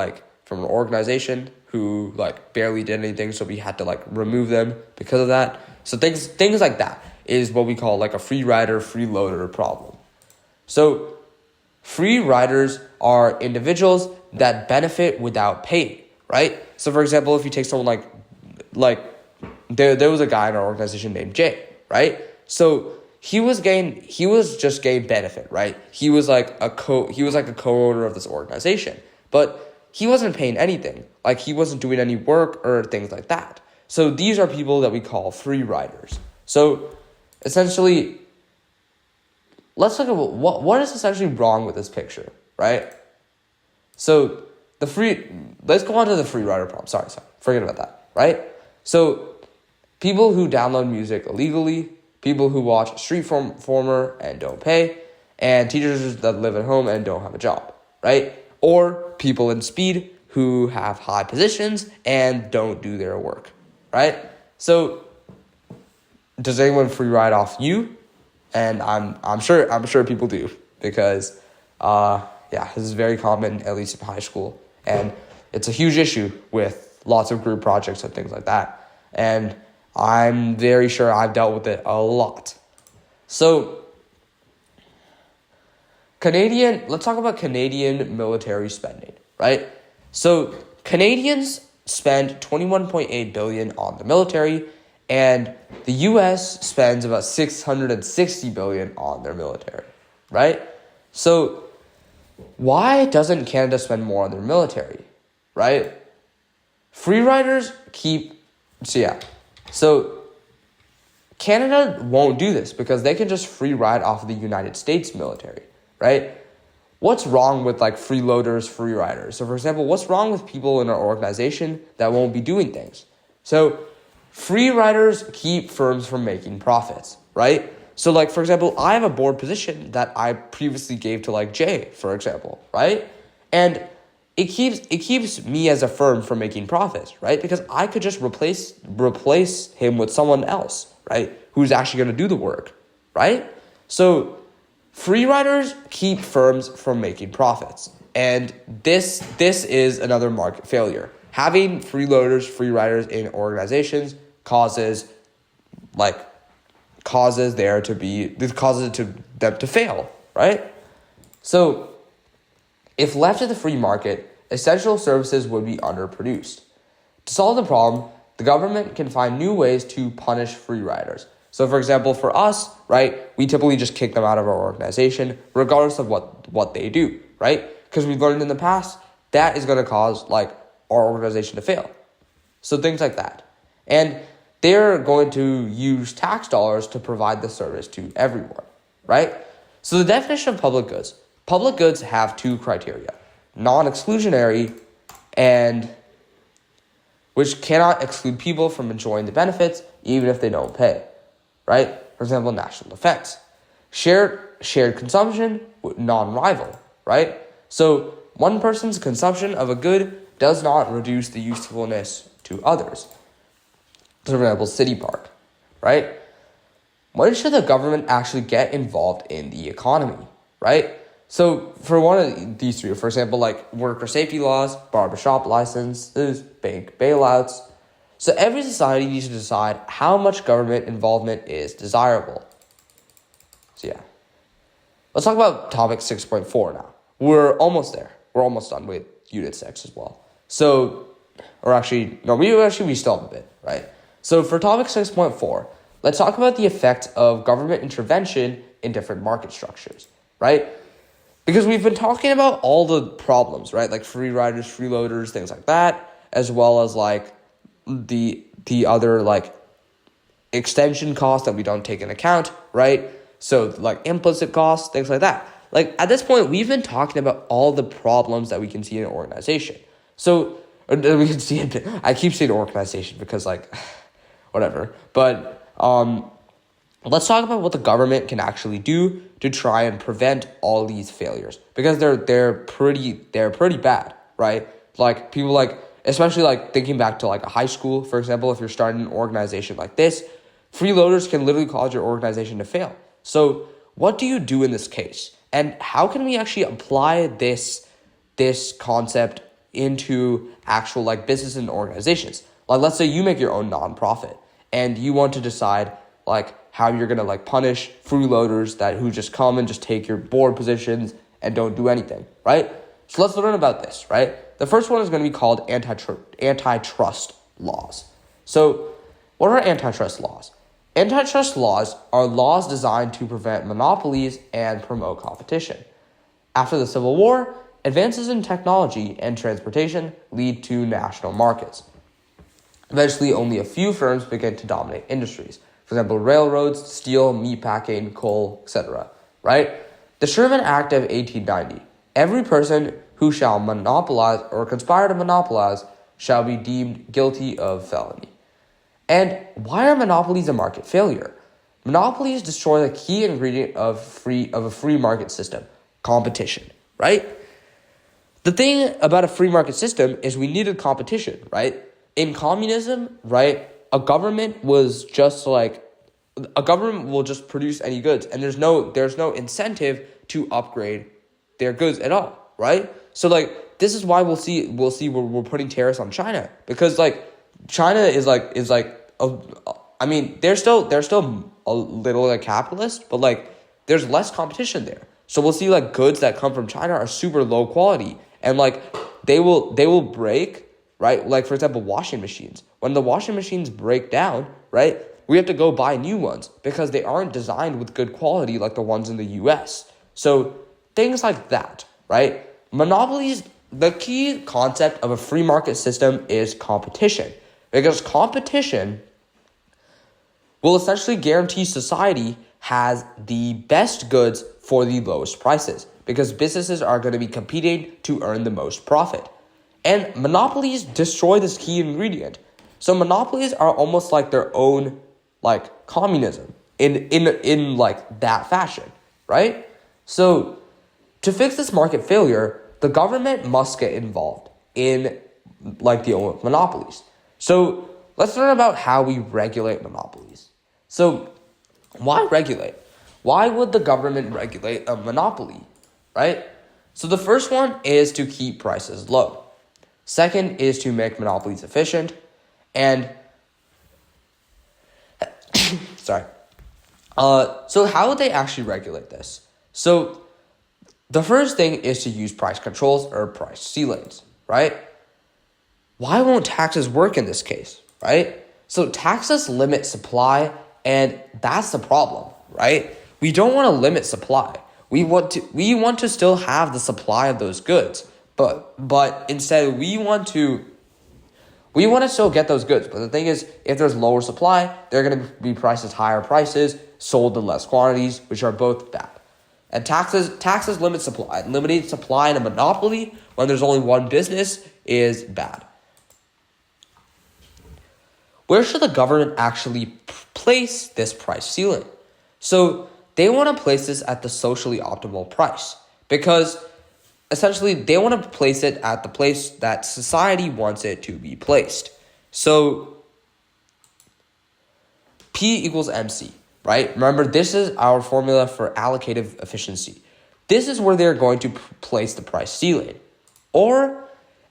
from an organization who barely did anything, so we had to remove them because of that. So things like that is what we call a free rider, freeloader problem. So free riders are individuals that benefit without pay, right? So for example, if you take someone there was a guy in our organization named Jay, right? So he was just gain benefit, right? He was a co-owner of this organization, but he wasn't paying anything. He wasn't doing any work or things like that. So these are people that we call free riders. So essentially, let's look at what is essentially wrong with this picture, right? So let's go on to the free rider problem. Sorry, forget about that, right? So people who download music illegally, people who watch Street Performer and don't pay, and teachers that live at home and don't have a job, right? Or people in speed who have high positions and don't do their work, right? So does anyone free ride off you? And I'm sure people do because this is very common, at least in high school, and it's a huge issue with lots of group projects and things like that. And I'm very sure I've dealt with it a lot. So let's talk about Canadian military spending, right? So Canadians spend $21.8 billion on the military, and the US spends about $660 billion on their military, right? So why doesn't Canada spend more on their military, right? Free riders So Canada won't do this because they can just free ride off of the United States military, right? What's wrong with freeloaders, free riders? So for example, what's wrong with people in our organization that won't be doing things? So free riders keep firms from making profits, right? So for example, I have a board position that I previously gave to Jay, for example, right? And it keeps me as a firm from making profits, right? Because I could just replace him with someone else, right? Who's actually going to do the work, right? So free riders keep firms from making profits. And this is another market failure. Having freeloaders, free riders in organizations causes them to fail, right? So if left to the free market, essential services would be underproduced. To solve the problem, the government can find new ways to punish free riders. So for example, for us, right, we typically just kick them out of our organization regardless of what they do, right? Because we've learned in the past that is going to cause our organization to fail. So things like that. And they're going to use tax dollars to provide the service to everyone, right? So the definition of public goods. Public goods have two criteria: non-exclusionary and which cannot exclude people from enjoying the benefits even if they don't pay, right? For example, national defense. Shared consumption, non-rival, right? So one person's consumption of a good does not reduce the usefulness to others. For example, city park, right? When should the government actually get involved in the economy, right? So for one of these three, for example, like worker safety laws, barbershop licenses, bank bailouts. So every society needs to decide how much government involvement is desirable. So yeah. Let's talk about topic 6.4 now. We're almost there. We're almost done with unit 6 as well. So, or actually, no, we still have a bit, right? So for topic 6.4, let's talk about the effect of government intervention in different market structures, right? Because we've been talking about all the problems, right? Like free riders, freeloaders, things like that, as well as like the other like extension costs that we don't take into account, right? So like implicit costs, things like that. Like at this point, we've been talking about all the problems that we can see in an organization. So we can see it. I keep saying organization because like whatever. But let's talk about what the government can actually do to try and prevent all these failures, because they're pretty bad, right? Like people like, especially like thinking back to like a high school, for example, if you're starting an organization like this, freeloaders can literally cause your organization to fail. So what do you do in this case? And how can we actually apply this concept into actual like business and organizations? Like let's say you make your own nonprofit and you want to decide like how you're going to like punish freeloaders who just come and just take your board positions and don't do anything, right? So let's learn about this, right? The first one is going to be called antitrust laws. So what are antitrust laws? Antitrust laws are laws designed to prevent monopolies and promote competition. After the Civil War, advances in technology and transportation lead to national markets. Eventually, only a few firms begin to dominate industries. For example, railroads, steel, meatpacking, coal, etc., right? The Sherman Act of 1890. Every person who shall monopolize or conspire to monopolize shall be deemed guilty of felony. And why are monopolies a market failure? Monopolies destroy the key ingredient of a free market system, competition, right? The thing about a free market system is we needed competition, right? In communism, right, a government will just produce any goods, and there's no incentive to upgrade their goods at all, right? So like this is why we'll see we're putting tariffs on China, because like China they're still a little like capitalist, but like there's less competition there. So we'll see like goods that come from China are super low quality, and like they will break, right? Like for example, washing machines. When the washing machines break down, right, we have to go buy new ones because they aren't designed with good quality like the ones in the US. So things like that, right? Monopolies, the key concept of a free market system is competition, because competition will essentially guarantee society has the best goods for the lowest prices, because businesses are going to be competing to earn the most profit. And monopolies destroy this key ingredient. So monopolies are almost like their own like communism in like that fashion, right? So to fix this market failure, the government must get involved in like the monopolies. So let's learn about how we regulate monopolies. So why regulate? Why would the government regulate a monopoly, right? So the first one is to keep prices low. Second is to make monopolies efficient. And sorry. So how would they actually regulate this? So the first thing is to use price controls or price ceilings, right? Why won't taxes work in this case, right? So taxes limit supply, and that's the problem, right? We don't want to limit supply. We want to still have the supply of those goods, but instead we want to still get those goods. But the thing is, if there's lower supply, they're going to be priced as higher prices, sold in less quantities, which are both bad. And taxes limit supply. Limiting supply in a monopoly when there's only one business is bad. where should the government actually place this price ceiling? So they want to place this at the socially optimal price because essentially they want to place it at the place that society wants it to be placed. So P equals MC, right? Remember, this is our formula for allocative efficiency. This is where they're going to place the price ceiling, or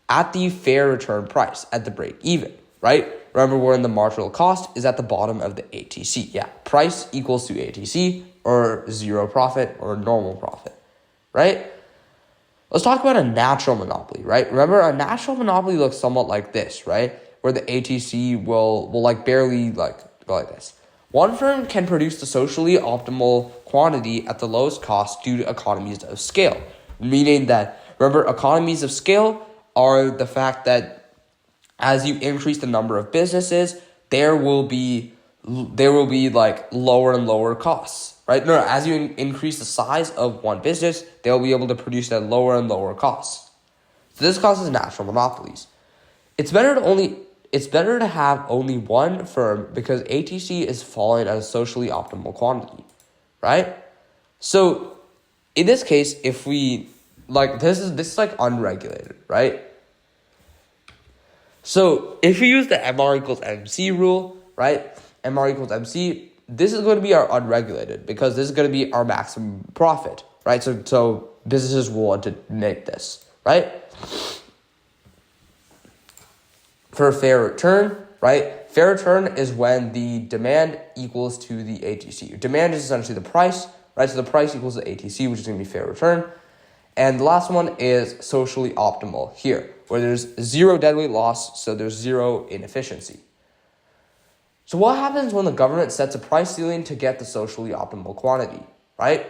at the fair return price, at the break even, right? Remember, we're in the marginal cost is at the bottom of the ATC. Yeah, price equals to ATC, or zero profit, or normal profit, right? Let's talk about a natural monopoly, right? Remember, a natural monopoly looks somewhat like this, right? Where the ATC will like barely like go like this. One firm can produce the socially optimal quantity at the lowest cost due to economies of scale. Meaning that, remember, economies of scale are the fact that as you increase the number of businesses, there will be like lower and lower costs, right? No, as you increase the size of one business, they'll be able to produce at lower and lower costs. So this causes natural monopolies. It's better to have only one firm because ATC is falling at a socially optimal quantity, right? So in this case, if we like this is like unregulated, right? So if we use the MR equals MC rule, right? MR equals MC, this is going to be our unregulated because this is going to be our maximum profit, right? So businesses will want to make this, right? For fair return, right? Fair return is when the demand equals to the ATC. Demand is essentially the price, right? So the price equals the ATC, which is going to be fair return. And the last one is socially optimal here, where there's zero deadweight loss, so there's zero inefficiency. So what happens when the government sets a price ceiling to get the socially optimal quantity, right?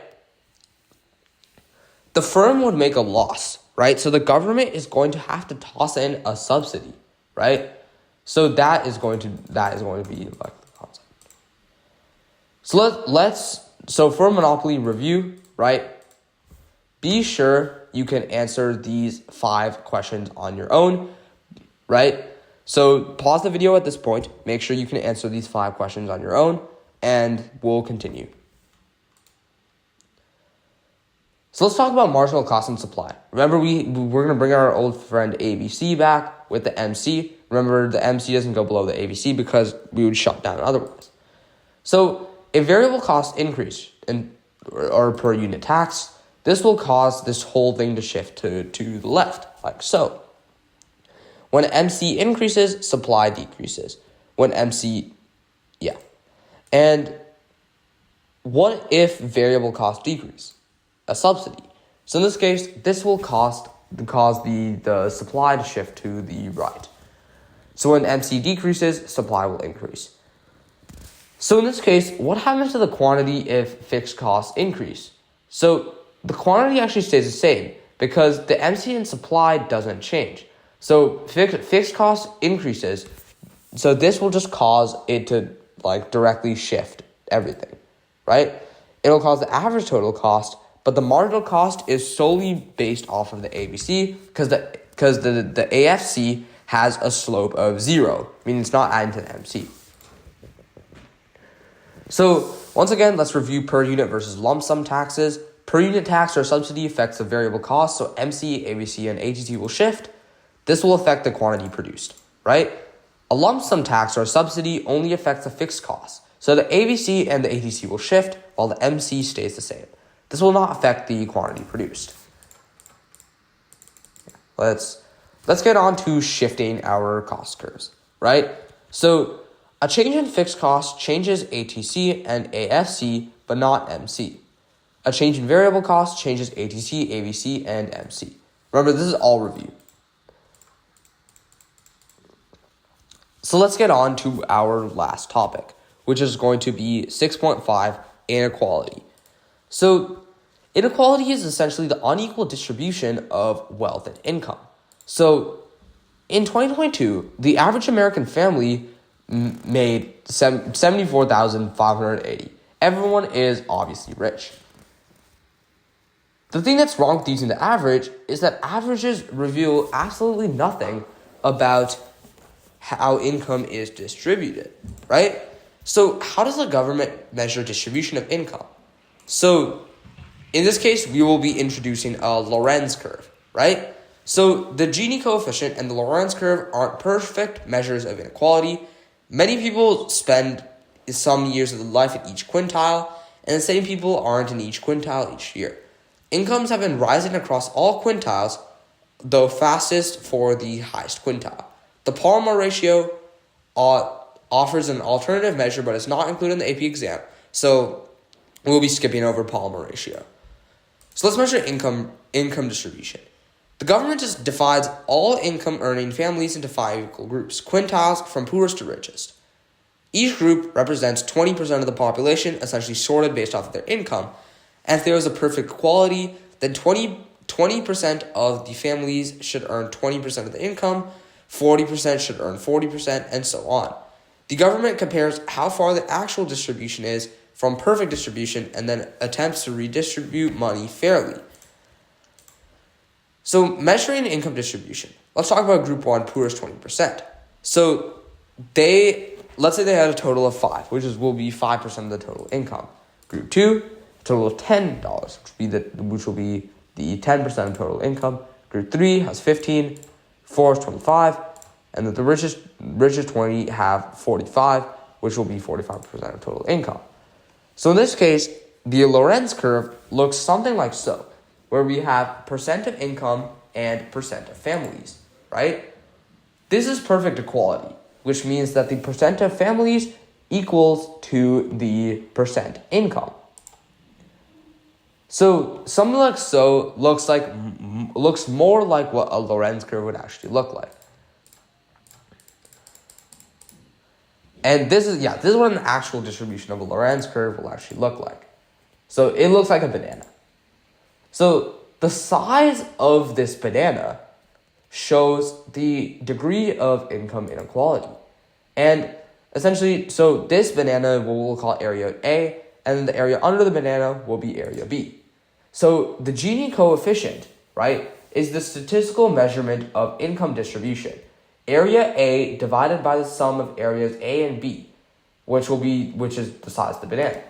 The firm would make a loss, right? So the government is going to have to toss in a subsidy, right? So that is going to be like the concept. So for monopoly review, right? Be sure you can answer these 5 questions on your own, right? So pause the video at this point. Make sure you can answer these 5 questions on your own, and we'll continue. So let's talk about marginal cost and supply. Remember, we're going to bring our old friend ABC back with the MC. Remember, the MC doesn't go below the ABC because we would shut down otherwise. So a variable cost increase or per unit tax, this will cause this whole thing to shift to the left, like so. When MC increases, supply decreases. And what if variable cost decrease? A subsidy. So in this case, this will cause the supply to shift to the right. So when MC decreases, supply will increase. So in this case, what happens to the quantity if fixed costs increase? So the quantity actually stays the same because the MC and supply doesn't change. So fixed cost increases. So this will just cause it to like directly shift everything, right? It'll cause the average total cost, but the marginal cost is solely based off of the ABC because the AFC has a slope of 0, meaning it's not adding to the MC. So once again, let's review per unit versus lump sum taxes. Per unit tax or subsidy affects the variable cost, so MC, ABC, and ATC will shift. This will affect the quantity produced, right? A lump sum tax or subsidy only affects the fixed cost, so the ABC and the ATC will shift while the MC stays the same. This will not affect the quantity produced. Let's get on to shifting our cost curves, right? So a change in fixed cost changes ATC and AFC, but not MC. A change in variable cost changes ATC, ABC, and MC. Remember, this is all review. So let's get on to our last topic, which is going to be 6.5, inequality. So inequality is essentially the unequal distribution of wealth and income. So in 2022, the average American family made $74,580. Everyone is obviously rich. The thing that's wrong with using the average is that averages reveal absolutely nothing about how income is distributed, right? So how does the government measure distribution of income? So in this case, we will be introducing a Lorenz curve, right? So the Gini coefficient and the Lorenz curve aren't perfect measures of inequality. Many people spend some years of their life in each quintile, and the same people aren't in each quintile each year. Incomes have been rising across all quintiles, though fastest for the highest quintile. The Palmer ratio offers an alternative measure, but it's not included in the AP exam, so we'll be skipping over Palmer ratio. So let's measure income distribution. The government just divides all income-earning families into 5 equal groups, quintiles from poorest to richest. Each group represents 20% of the population, essentially sorted based off of their income. And if there was a perfect equality, then 20% of the families should earn 20% of the income, 40% should earn 40%, and so on. The government compares how far the actual distribution is from perfect distribution and then attempts to redistribute money fairly. So measuring income distribution, let's talk about group 1, poorest 20%. So let's say they had a total of 5, will be 5% of the total income. Group 2, a total of $10, which will be the 10% of total income. Group 3 has 15, 4 is 25, and the richest 20 have 45, which will be 45% of total income. So in this case, the Lorenz curve looks something like so, where we have percent of income and percent of families, right? This is perfect equality, which means that the percent of families equals to the percent income. So something like so looks more like what a Lorenz curve would actually look like. And this is what an actual distribution of a Lorenz curve will actually look like. So it looks like a banana. So the size of this banana shows the degree of income inequality. And essentially, so this banana we'll call area A, and the area under the banana will be area B. So the Gini coefficient, right, is the statistical measurement of income distribution. Area A divided by the sum of areas A and B, which is the size of the banana,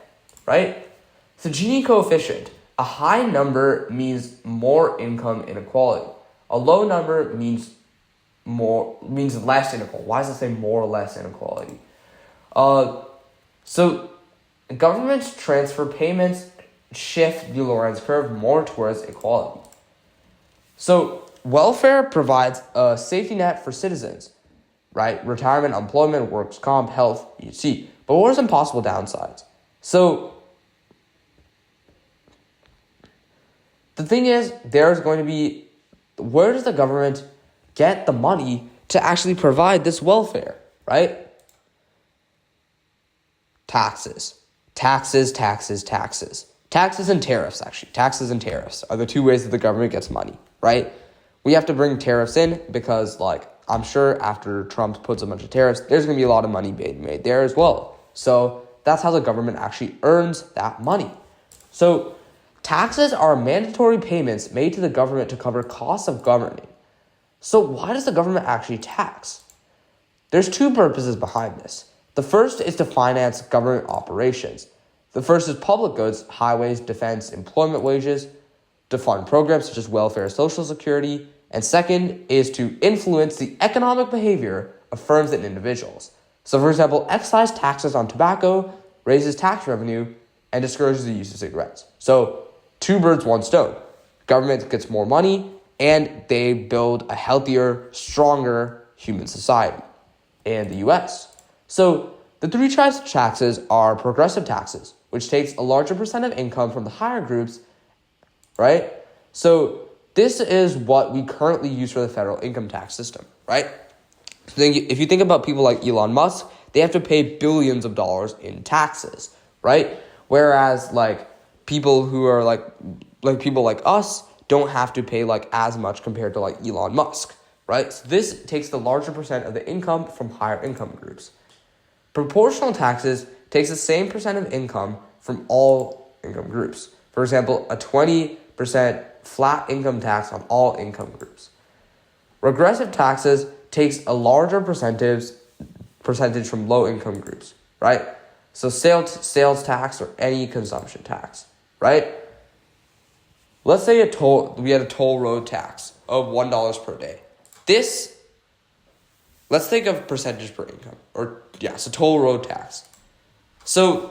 right? So Gini coefficient, a high number means more income inequality. A low number means less inequality. Why does it say more or less inequality? So government's transfer payments shift the Lorenz curve more towards equality. So welfare provides a safety net for citizens, right? Retirement, employment, works comp, health, etc. But what are some possible downsides? So the thing is, there's going to be, where does the government get the money to actually provide this welfare, right? Taxes and tariffs, actually. Taxes and tariffs are the two ways that the government gets money, right? We have to bring tariffs in because, I'm sure after Trump puts a bunch of tariffs, there's going to be a lot of money being made there as well. So that's how the government actually earns that money. So taxes are mandatory payments made to the government to cover costs of governing. So why does the government actually tax? There's two purposes behind this. The first is to finance government operations. The first is public goods, highways, defense, employment wages, to fund programs such as welfare, social security, and second is to influence the economic behavior of firms and individuals. So for example, excise taxes on tobacco raises tax revenue and discourages the use of cigarettes. So 2 birds, 1 stone. Government gets more money and they build a healthier, stronger human society in the US. So the 3 types of taxes are progressive taxes, which takes a larger percent of income from the higher groups, right? So this is what we currently use for the federal income tax system, right? So if you think about people like Elon Musk, they have to pay billions of dollars in taxes, right? Whereas people who are like people like us don't have to pay as much compared to Elon Musk, right? So this takes the larger percent of the income from higher income groups. Proportional taxes takes the same percent of income from all income groups. For example, a 20% flat income tax on all income groups. Regressive taxes takes a larger percentage from low-income groups, right? So sales tax or any consumption tax, right? Let's say we had a toll road tax of $1 per day. Let's think of percentage per income, so toll road tax. So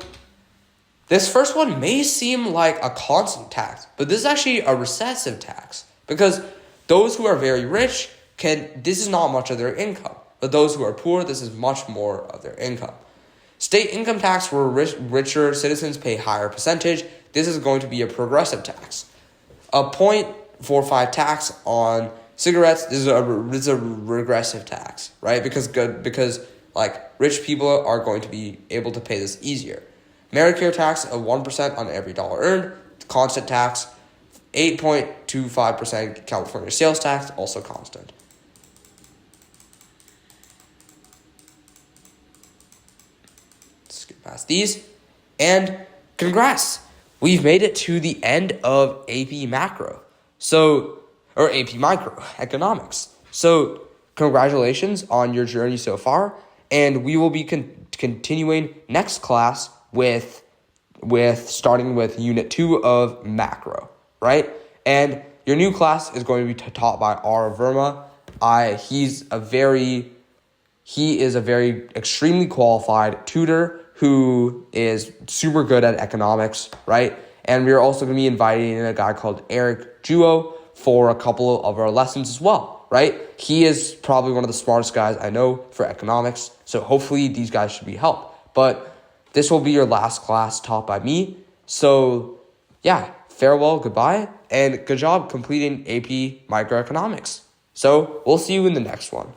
this first one may seem like a constant tax, but this is actually a recessive tax because those who are very rich this is not much of their income, but those who are poor, this is much more of their income. State income tax where richer citizens pay higher percentage. This is going to be a progressive tax. A 0.45 tax on cigarettes, this is a regressive tax, right? Because rich people are going to be able to pay this easier. Medicare tax of 1% on every dollar earned, constant tax. 8.25% California sales tax, also constant. Skip past these. And congrats! We've made it to the end of AP Macro. Or AP Microeconomics. So congratulations on your journey so far. And we will be continuing next class with starting with Unit 2 of Macro, right? And your new class is going to be taught by R. Verma. He is a very extremely qualified tutor who is super good at economics, right? And we're also going to be inviting in a guy called Eric Juo for a couple of our lessons as well, right? He is probably one of the smartest guys I know for economics, so hopefully these guys should be help. But this will be your last class taught by me. So yeah, farewell, goodbye, and good job completing AP Microeconomics. So we'll see you in the next one.